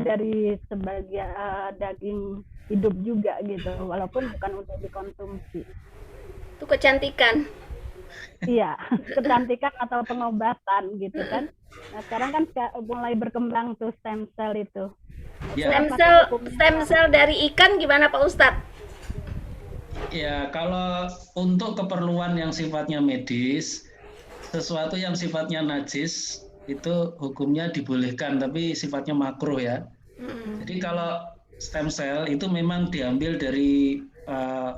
dari sebagai daging hidup juga gitu, walaupun bukan untuk dikonsumsi. Itu kecantikan. Iya, kecantikan atau pengobatan gitu kan. Nah, sekarang kan mulai berkembang tuh stem cell itu. Ya. Stem cell dari ikan gimana Pak Ustadz? Ya, kalau untuk keperluan yang sifatnya medis, sesuatu yang sifatnya najis itu hukumnya dibolehkan, tapi sifatnya makruh ya. Jadi kalau stem cell itu memang diambil dari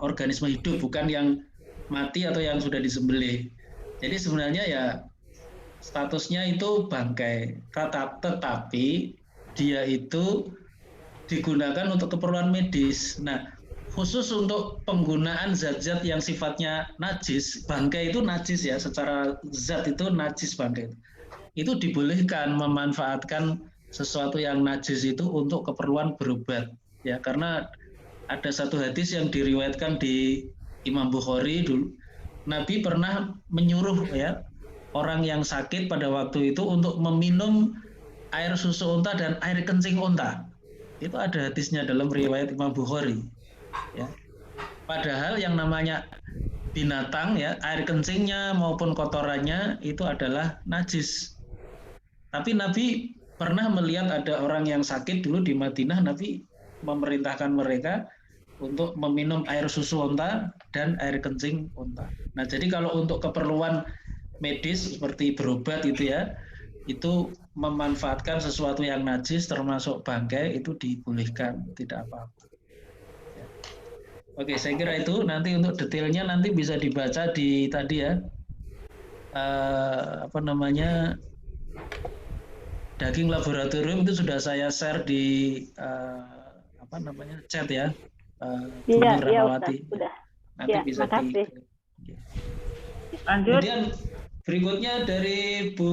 organisme hidup, bukan yang mati atau yang sudah disembelih. Jadi sebenarnya ya statusnya itu bangkai, tetapi dia itu digunakan untuk keperluan medis. Nah, khusus untuk penggunaan zat-zat yang sifatnya najis, bangkai itu najis ya, secara zat itu najis bangkai. Itu dibolehkan memanfaatkan sesuatu yang najis itu untuk keperluan berobat ya, karena ada satu hadis yang diriwayatkan di Imam Bukhari dulu, Nabi pernah menyuruh ya orang yang sakit pada waktu itu untuk meminum air susu unta dan air kencing unta. Itu ada hadisnya dalam riwayat Imam Bukhari. Ya. Padahal yang namanya binatang ya, air kencingnya maupun kotorannya itu adalah najis. Tapi Nabi pernah melihat ada orang yang sakit dulu di Madinah, Nabi memerintahkan mereka untuk meminum air susu unta dan air kencing unta. Nah, jadi kalau untuk keperluan medis seperti berobat itu ya, itu memanfaatkan sesuatu yang najis termasuk bangkai itu dibolehkan, tidak apa-apa. Oke, saya kira itu. Nanti untuk detailnya nanti bisa dibaca di tadi ya, daging laboratorium itu sudah saya share di chat ya, Bu Rahmawati. Sudah. Nanti Ya, bisa makasih. Lanjut. Kemudian berikutnya dari Bu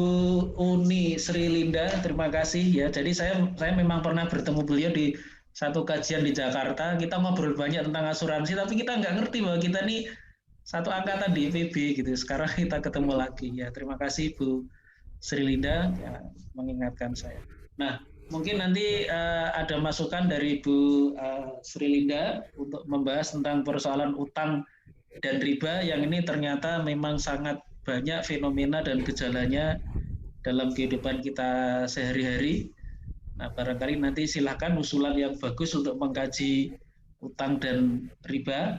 Uni Sri Linda, terima kasih ya. Jadi saya memang pernah bertemu beliau di satu kajian di Jakarta, kita ngobrol banyak tentang asuransi, tapi kita nggak ngerti bahwa kita nih satu angkatan di IPB gitu. Sekarang kita ketemu lagi ya. Terima kasih Bu Sri Linda ya, mengingatkan saya. Nah, mungkin nanti ada masukan dari Bu Sri Linda untuk membahas tentang persoalan utang dan riba yang ini ternyata memang sangat banyak fenomena dan gejalanya dalam kehidupan kita sehari-hari. Nah, barangkali nanti silakan usulan yang bagus untuk mengkaji utang dan riba.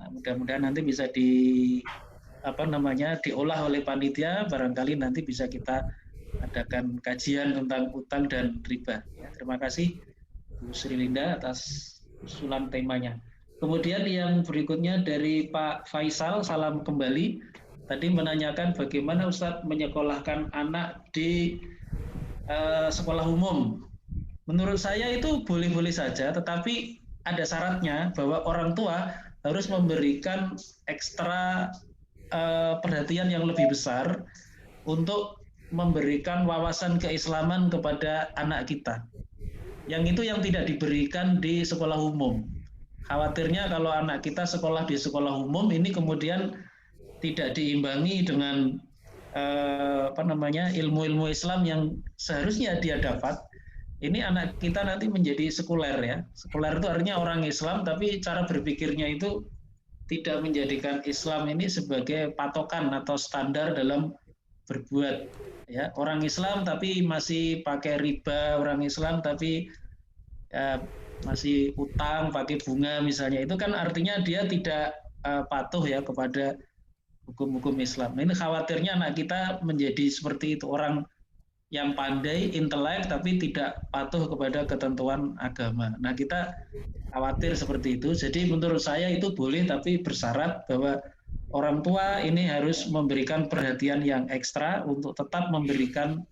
Nah, mudah-mudahan nanti bisa diolah oleh panitia. Barangkali nanti bisa kita adakan kajian tentang utang dan riba. Ya, terima kasih Bu Sri Linda atas usulan temanya. Kemudian yang berikutnya dari Pak Faisal, salam kembali. Tadi menanyakan bagaimana Ustadz menyekolahkan anak di sekolah umum. Menurut saya itu boleh-boleh saja, tetapi ada syaratnya bahwa orang tua harus memberikan ekstra perhatian yang lebih besar untuk memberikan wawasan keislaman kepada anak kita. Yang itu yang tidak diberikan di sekolah umum. Khawatirnya kalau anak kita sekolah di sekolah umum ini kemudian tidak diimbangi dengan ilmu-ilmu Islam yang seharusnya dia dapat. Ini anak kita nanti menjadi sekuler ya. Sekuler itu artinya orang Islam tapi cara berpikirnya itu tidak menjadikan Islam ini sebagai patokan atau standar dalam berbuat ya. Orang Islam tapi masih pakai riba, orang Islam tapi masih utang pakai bunga misalnya. Itu kan artinya dia tidak patuh ya kepada hukum-hukum Islam. Ini khawatirnya anak kita menjadi seperti itu, orang yang pandai, intelek, tapi tidak patuh kepada ketentuan agama. Nah, kita khawatir seperti itu. Jadi menurut saya itu boleh, tapi bersyarat bahwa orang tua ini harus memberikan perhatian yang ekstra untuk tetap memberikan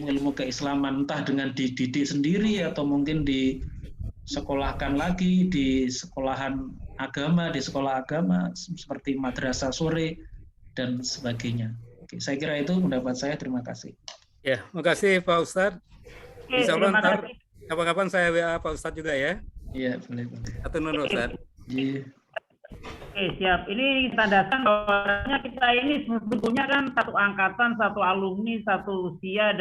ilmu keislaman, entah dengan dididik sendiri atau mungkin disekolahkan lagi di sekolahan agama, di sekolah agama seperti madrasah sore dan sebagainya. Oke, saya kira itu pendapat saya. Terima kasih. Ya, makasih Pak Ustadz. Insya Allah ntar kapan-kapan saya WA Pak Ustadz juga ya. Iya, boleh. Atau Nur Ustadz. Iya. Oke, siap. Ini kita datang bahwa kita ini sebetulnya kan satu angkatan, satu alumni, satu usia,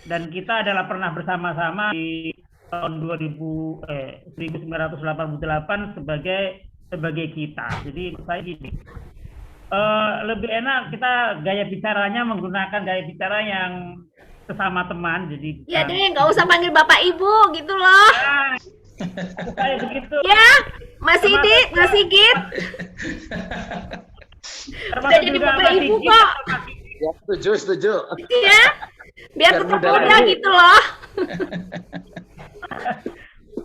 dan kita adalah pernah bersama-sama di tahun 1988 sebagai kita. Jadi saya gini, lebih enak kita gaya bicaranya menggunakan gaya bicara yang sesama teman. Jadi ya deh, nggak usah panggil bapak ibu gitu loh. Kayak begitu. Ya, Mas Sigit. Udah Termasuk jadi juga bapak Mas ibu Sigit. kok. Ya, setuju. Iya. Biar Biar tetap muda muda lagi. gitu loh.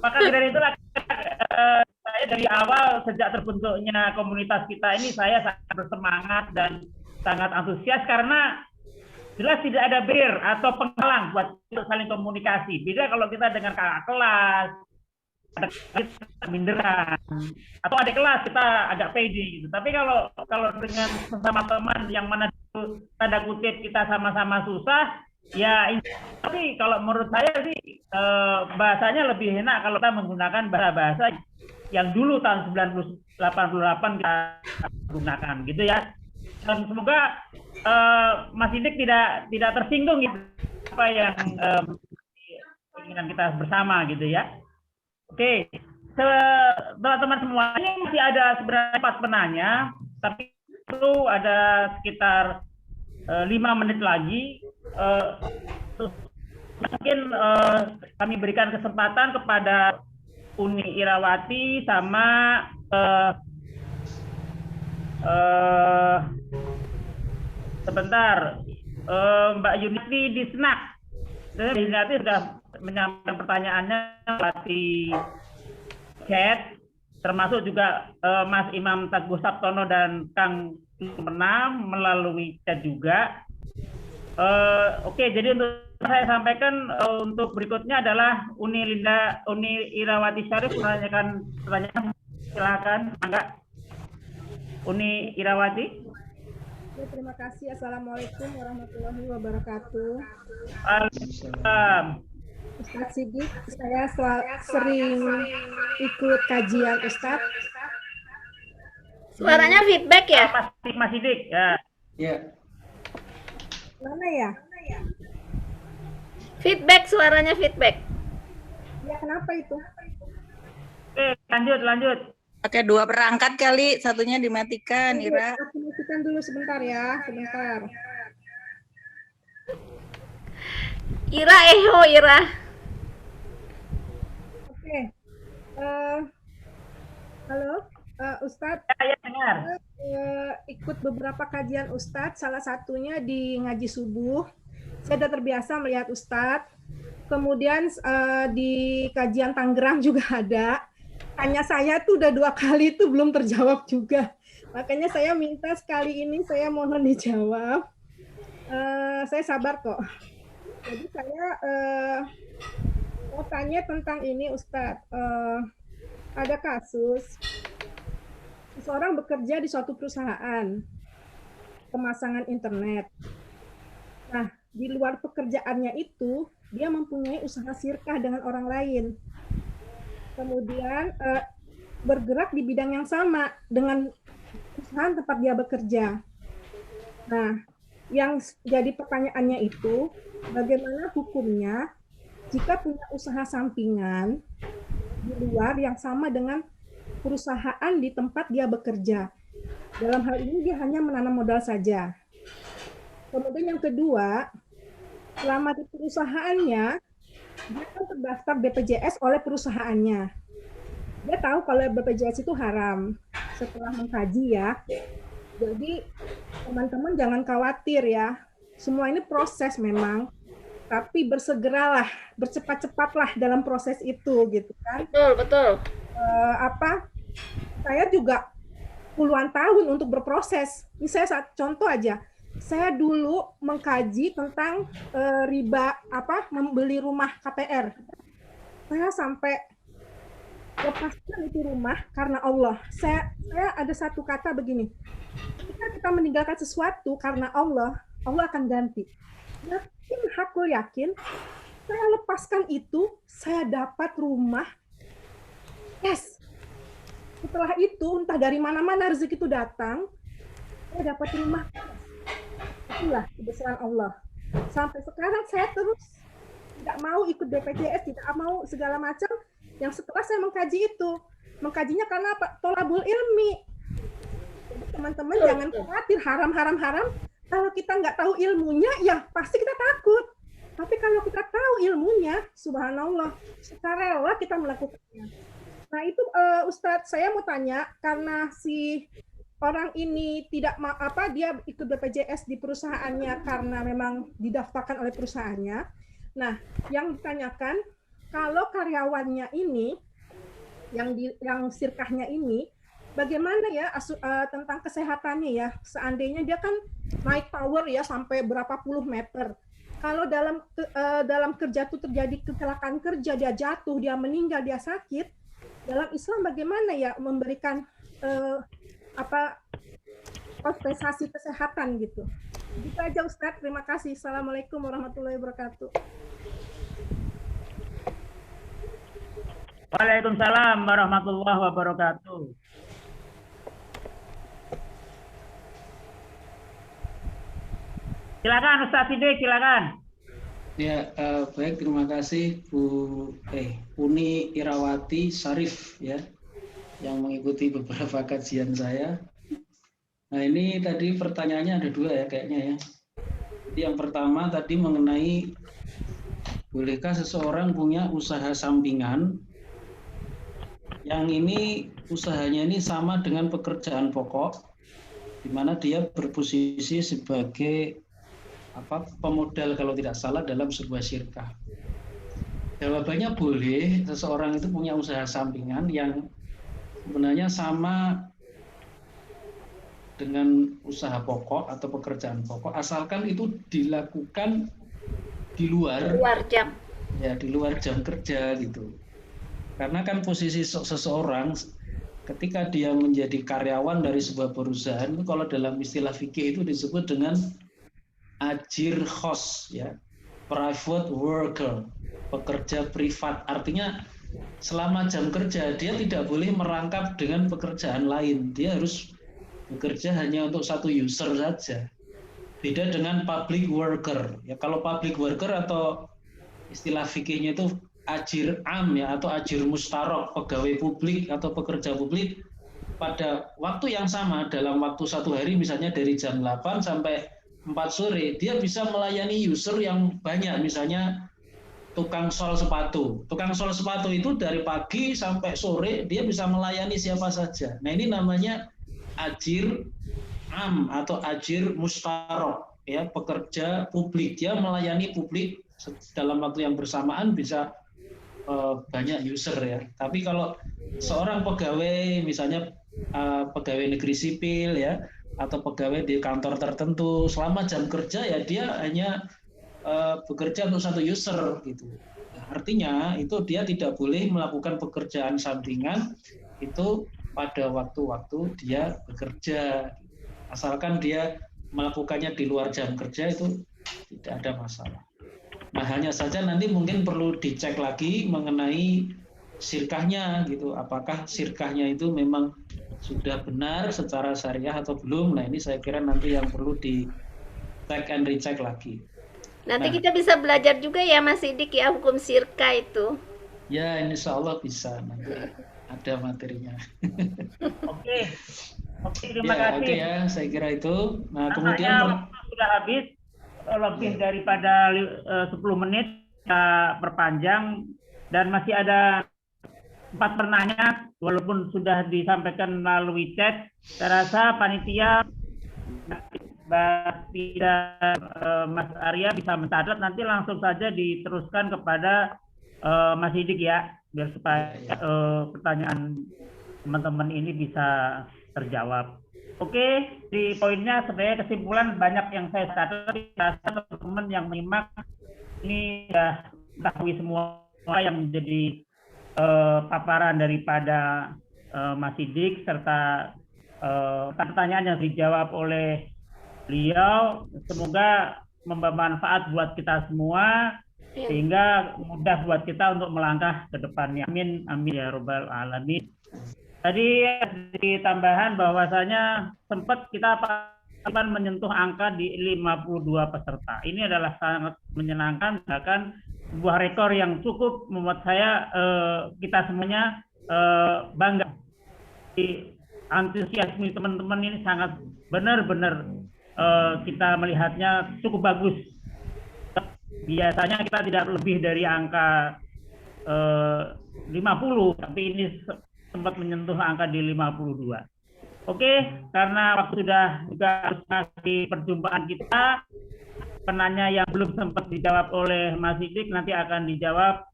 Maka dari itulah saya dari awal sejak terbentuknya komunitas kita ini saya sangat bersemangat dan sangat antusias karena jelas tidak ada barrier atau penghalang buat untuk saling komunikasi. Beda kalau kita dengan kakak kelas, ada kita minderan, atau adik kelas kita agak pede gitu. Tapi kalau dengan sesama teman yang mana tanda kutip kita sama-sama susah, ya tapi kalau menurut saya sih bahasanya lebih enak kalau kita menggunakan bahasa yang dulu tahun 88 kita gunakan gitu ya. Dan semoga Mas Sidik tidak tersinggung gitu apa yang keinginan kita bersama gitu ya. Oke, teman-teman semuanya masih ada sebenarnya 4 penanya, tapi itu ada sekitar 5 menit lagi. Mungkin kami berikan kesempatan kepada Uni Irawati sama sebentar Mbak Yuniti di Snack. Mbak Yuniti sudah menyampaikan pertanyaannya di chat, termasuk juga Mas Imam Teguh Sabtono dan Kang Menam melalui chat juga. Oke, jadi untuk saya sampaikan untuk berikutnya adalah Uni Irawati Syarif menanyakan pertanyaan. Silakan, enggak? Uni Irawati. Ya, terima kasih. Assalamualaikum warahmatullahi wabarakatuh. Ustadz Sigit, saya sering ikut kajian Ustadz. Suaranya feedback ya? Mas Sidik, ya. Ya. Mana ya? Feedback, suaranya feedback. Ya, kenapa itu? Oke, lanjut. Pakai 2 perangkat kali, satunya dimatikan, Ira. Aku matikan dulu sebentar ya, sebentar. Ira. Oke. Halo, Ustadz. Ya, dengar. Ikut beberapa kajian Ustadz, salah satunya di ngaji subuh. Saya sudah terbiasa melihat Ustadz. Kemudian di kajian Tangerang juga ada. Tanya saya tuh udah 2 kali tuh belum terjawab juga. Makanya saya minta sekali ini saya mohon dijawab. Saya sabar kok. Jadi saya mau tanya tentang ini Ustadz. Ada kasus seseorang bekerja di suatu perusahaan pemasangan internet. Nah, di luar pekerjaannya itu dia mempunyai usaha sirkah dengan orang lain. Kemudian bergerak di bidang yang sama dengan perusahaan tempat dia bekerja. Nah, yang jadi pertanyaannya itu, bagaimana hukumnya jika punya usaha sampingan di luar yang sama dengan perusahaan di tempat dia bekerja? Dalam hal ini dia hanya menanam modal saja. Kemudian yang kedua, selama di perusahaannya, dia kan terdaftar BPJS oleh perusahaannya. Dia tahu kalau BPJS itu haram. Setelah mengkaji ya. Jadi teman-teman jangan khawatir ya. Semua ini proses memang. Tapi bersegeralah, bercepat-cepatlah dalam proses itu gitu kan. Betul. Saya juga puluhan tahun untuk berproses. Ini saya contoh aja. Saya dulu mengkaji tentang riba membeli rumah KPR. Saya sampai lepaskan itu rumah karena Allah. Saya ada satu kata begini. Ketika kita meninggalkan sesuatu karena Allah akan ganti. Yakin, saya lepaskan itu, saya dapat rumah. Yes. Setelah itu entah dari mana-mana rezeki itu datang, saya dapat rumah. Itulah kebesaran Allah. Sampai sekarang saya terus tidak mau ikut BPJS, tidak mau segala macam. Yang setelah saya mengkaji itu, mengkajinya karena apa? Tolabul ilmi. Jadi teman-teman jangan khawatir haram. Kalau kita nggak tahu ilmunya, ya pasti kita takut. Tapi kalau kita tahu ilmunya, subhanallah, sukarela kita melakukannya. Nah itu Ustadz, saya mau tanya, karena si orang ini tidak dia ikut BPJS di perusahaannya karena memang didaftarkan oleh perusahaannya. Nah, yang ditanyakan, kalau karyawannya ini yang sirkahnya ini, bagaimana ya tentang kesehatannya ya? Seandainya dia kan naik tower ya sampai berapa puluh meter. Kalau dalam kerja itu terjadi kecelakaan kerja, dia jatuh, dia meninggal, dia sakit, dalam Islam bagaimana ya memberikan kompensasi kesehatan gitu. Gitu aja Ustadz, terima kasih. Assalamualaikum warahmatullahi wabarakatuh. Waalaikumsalam warahmatullahi wabarakatuh. Silakan Ustaz Siddiq, silakan. Ya, baik, terima kasih Bu Uni Irawati Syarif ya, yang mengikuti beberapa kajian saya. Nah ini tadi pertanyaannya ada dua ya kayaknya ya. Jadi yang pertama tadi mengenai bolehkah seseorang punya usaha sampingan yang ini usahanya ini sama dengan pekerjaan pokok, di mana dia berposisi sebagai pemodal kalau tidak salah dalam sebuah syirkah. Jawabannya boleh, seseorang itu punya usaha sampingan yang sebenarnya sama dengan usaha pokok atau pekerjaan pokok, asalkan itu dilakukan di luar jam. Ya, di luar jam kerja gitu. Karena kan posisi seseorang ketika dia menjadi karyawan dari sebuah perusahaan itu kalau dalam istilah fikih itu disebut dengan ajir khos ya, private worker, pekerja privat. Artinya selama jam kerja dia tidak boleh merangkap dengan pekerjaan lain, dia harus bekerja hanya untuk satu user saja. Beda dengan public worker ya, kalau public worker atau istilah fikihnya itu ajir am ya, atau ajir mustarok, pegawai publik atau pekerja publik pada waktu yang sama dalam waktu satu hari, misalnya dari jam 8 sampai 4 sore, dia bisa melayani user yang banyak, misalnya tukang sol sepatu. Tukang sol sepatu itu dari pagi sampai sore dia bisa melayani siapa saja. Nah ini namanya ajir am atau ajir mustarok ya, pekerja publik, dia melayani publik dalam waktu yang bersamaan, bisa banyak user ya. Tapi kalau seorang pegawai misalnya pegawai negeri sipil ya, atau pegawai di kantor tertentu, selama jam kerja ya dia hanya bekerja untuk satu user gitu. Artinya itu dia tidak boleh melakukan pekerjaan sampingan itu pada waktu-waktu dia bekerja, asalkan dia melakukannya di luar jam kerja itu tidak ada masalah. Nah hanya saja nanti mungkin perlu dicek lagi mengenai sirkahnya gitu, apakah sirkahnya itu memang sudah benar secara syariah atau belum. Nah ini saya kira nanti yang perlu di check and recheck lagi. Nanti kita bisa belajar juga ya Mas Siddiq ya, hukum sirkah itu. Ya insya Allah bisa, nanti ada materinya. Oke, terima kasih. Oke ya, saya kira itu. Nah kemudian waktu sudah habis, lebih daripada 10 menit kita perpanjang, dan masih ada 4 pertanyaan walaupun sudah disampaikan melalui chat. Saya rasa panitia Mas Arya bisa mencatat, nanti langsung saja diteruskan kepada Mas Siddiq ya, biar supaya pertanyaan teman-teman ini bisa terjawab. Oke, di poinnya sebenarnya kesimpulan banyak yang saya catat, tapi rasa teman-teman yang menyimak ini sudah mengetahui semua yang menjadi paparan daripada Mas Siddiq, serta pertanyaan yang dijawab oleh beliau. Semoga membawa manfaat buat kita semua, sehingga mudah buat kita untuk melangkah ke depannya. Amin, amin ya robbal alamin. Tadi ditambahan bahwasanya sempat kita akan menyentuh angka di 52 peserta. Ini adalah sangat menyenangkan, bahkan sebuah rekor yang cukup membuat saya kita semuanya bangga. Antusiasme teman-teman ini sangat benar-benar kita melihatnya cukup bagus. Biasanya kita tidak lebih dari angka 50, tapi ini sempat menyentuh angka di 52. Oke, karena waktu sudah juga harus ngasih perjumpaan kita, penanya yang belum sempat dijawab oleh Mas Sidik nanti akan dijawab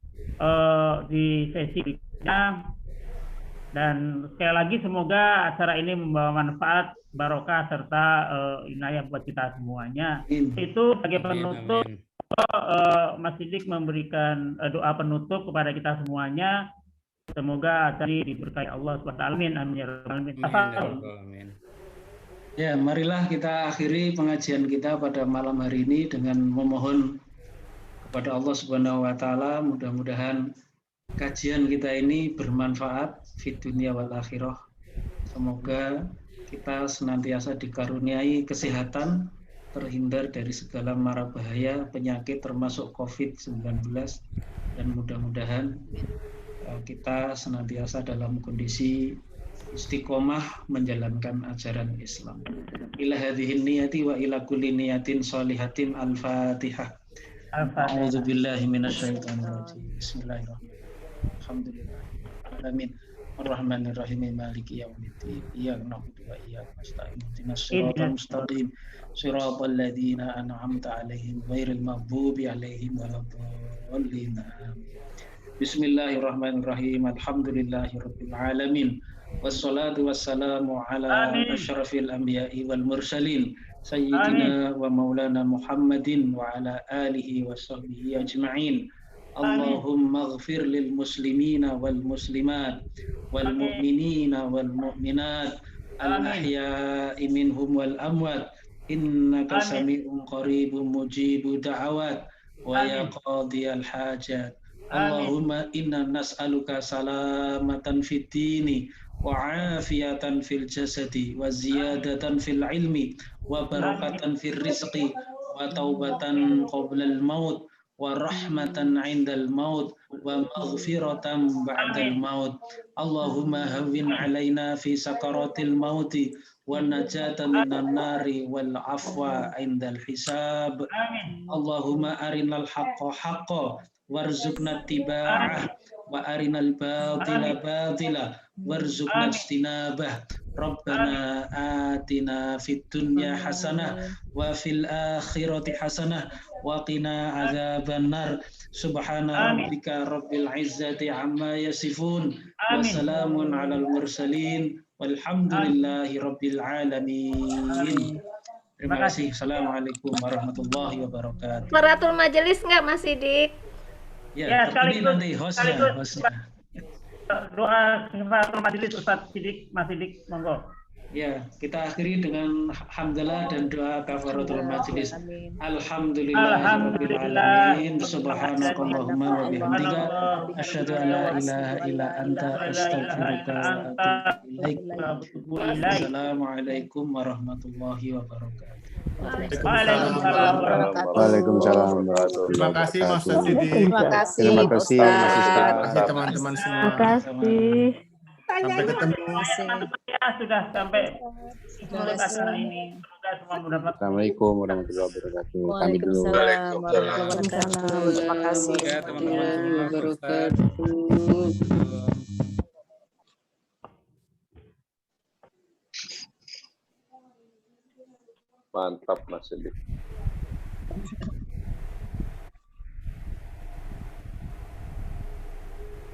di sesi berikutnya. Dan sekali lagi semoga acara ini membawa manfaat, barokah serta inayah buat kita semuanya. Itu sebagai penutup, Mas Sidik memberikan doa penutup kepada kita semuanya. Semoga acara ini diberkahi Allah SWT. Amin. Amin ya rabbal alamin. Ya, marilah kita akhiri pengajian kita pada malam hari ini dengan memohon kepada Allah Subhanahu wa taala, mudah-mudahan kajian kita ini bermanfaat fid dunya wal akhirah. Semoga kita senantiasa dikaruniai kesehatan, terhindar dari segala mara bahaya penyakit termasuk COVID-19, dan mudah-mudahan kita senantiasa dalam kondisi istiqomah menjalankan ajaran Islam. Ila hadhihi niyati wa ila kulli niyatin sholihatin. Al-Fatihah. A'udzu billahi minasyaitonir rajim. Bismillahirrahmanirrahim. Alhamdulillahirabbil arrahmanir rahim maliki yaumiddin. Iyyaka na'budu wa iyyaka nasta'in. Ihdinas siratal mustaqim. Shiratal ladzina an'amta 'alaihim ghairil maghdubi 'alaihim waladdallin. Bismillahirrahmanirrahim. Alhamdulillahirabbil alamin. Wassalatu wassalamu ala asyrafil anbiya'i wal mursalin sayyidina wa maulana Muhammadin wa ala alihi wa sahbihi ajma'in. Allahumma ighfir lil muslimina wal muslimat wal mu'minina wal mu'minat al ahya'i minhum wal amwat innaka sami'un qaribun mujibu da'awat wa ya qadiyal hajat. Allahumma inna nas'aluka salamatan fid dini wa afiyatan fil jasadi wa ziyadatan fil ilmi wa barakatan fil rizqi wa taubatan qoblal maut wa rahmatan indal maut wa maghfiratan ba'dal maut. Allahumma hawwin alaina fi sakaratil mauti wa najata minan nari wal afwa indal hisab. Allahumma arinal haqqa haqqa warzuqna tiba'ah wa arinal batila batila warzuqna istinabah. Rabbana atina fid dunya hasanah wa fil akhirati hasanah wa qina adzabannar. Subhana rabbika rabbil izzati amma yasifun wa salamun alal mursalin walhamdulillahi rabbil alamin. Terima kasih. Assalamualaikum warahmatullahi wabarakatuh. Kafaratul majelis nggak Mas Sidik? Ya, ini nanti hostnya. Doa kafaratul majelis Ustaz Sidik, Mas Sidik, monggo. Ya, kita akhiri dengan hamdalah dan doa kafaratul majelis. Alhamdulillahirabbil alamin. Subhanakallahumma wa bihamdika asyhadu an la ilaha illa anta astaghfiruka wa atubu ilaik. Assalamualaikum warahmatullahi wabarakatuh. Waalaikumsalam. Terima kasih Mas Sidik. Terima kasih. Terima kasih Mas Ustaz. Terima kasih teman-teman semua. Terima kasih. Sampai ketemu. Sudah sampai mulut acara ini. Semoga semua mendapat. Assalamualaikum warahmatullahi wabarakatuh. Kami dulu. Waalaikumsalam warahmatullahi wabarakatuh. Terima kasih. Mantap Mas Sidik.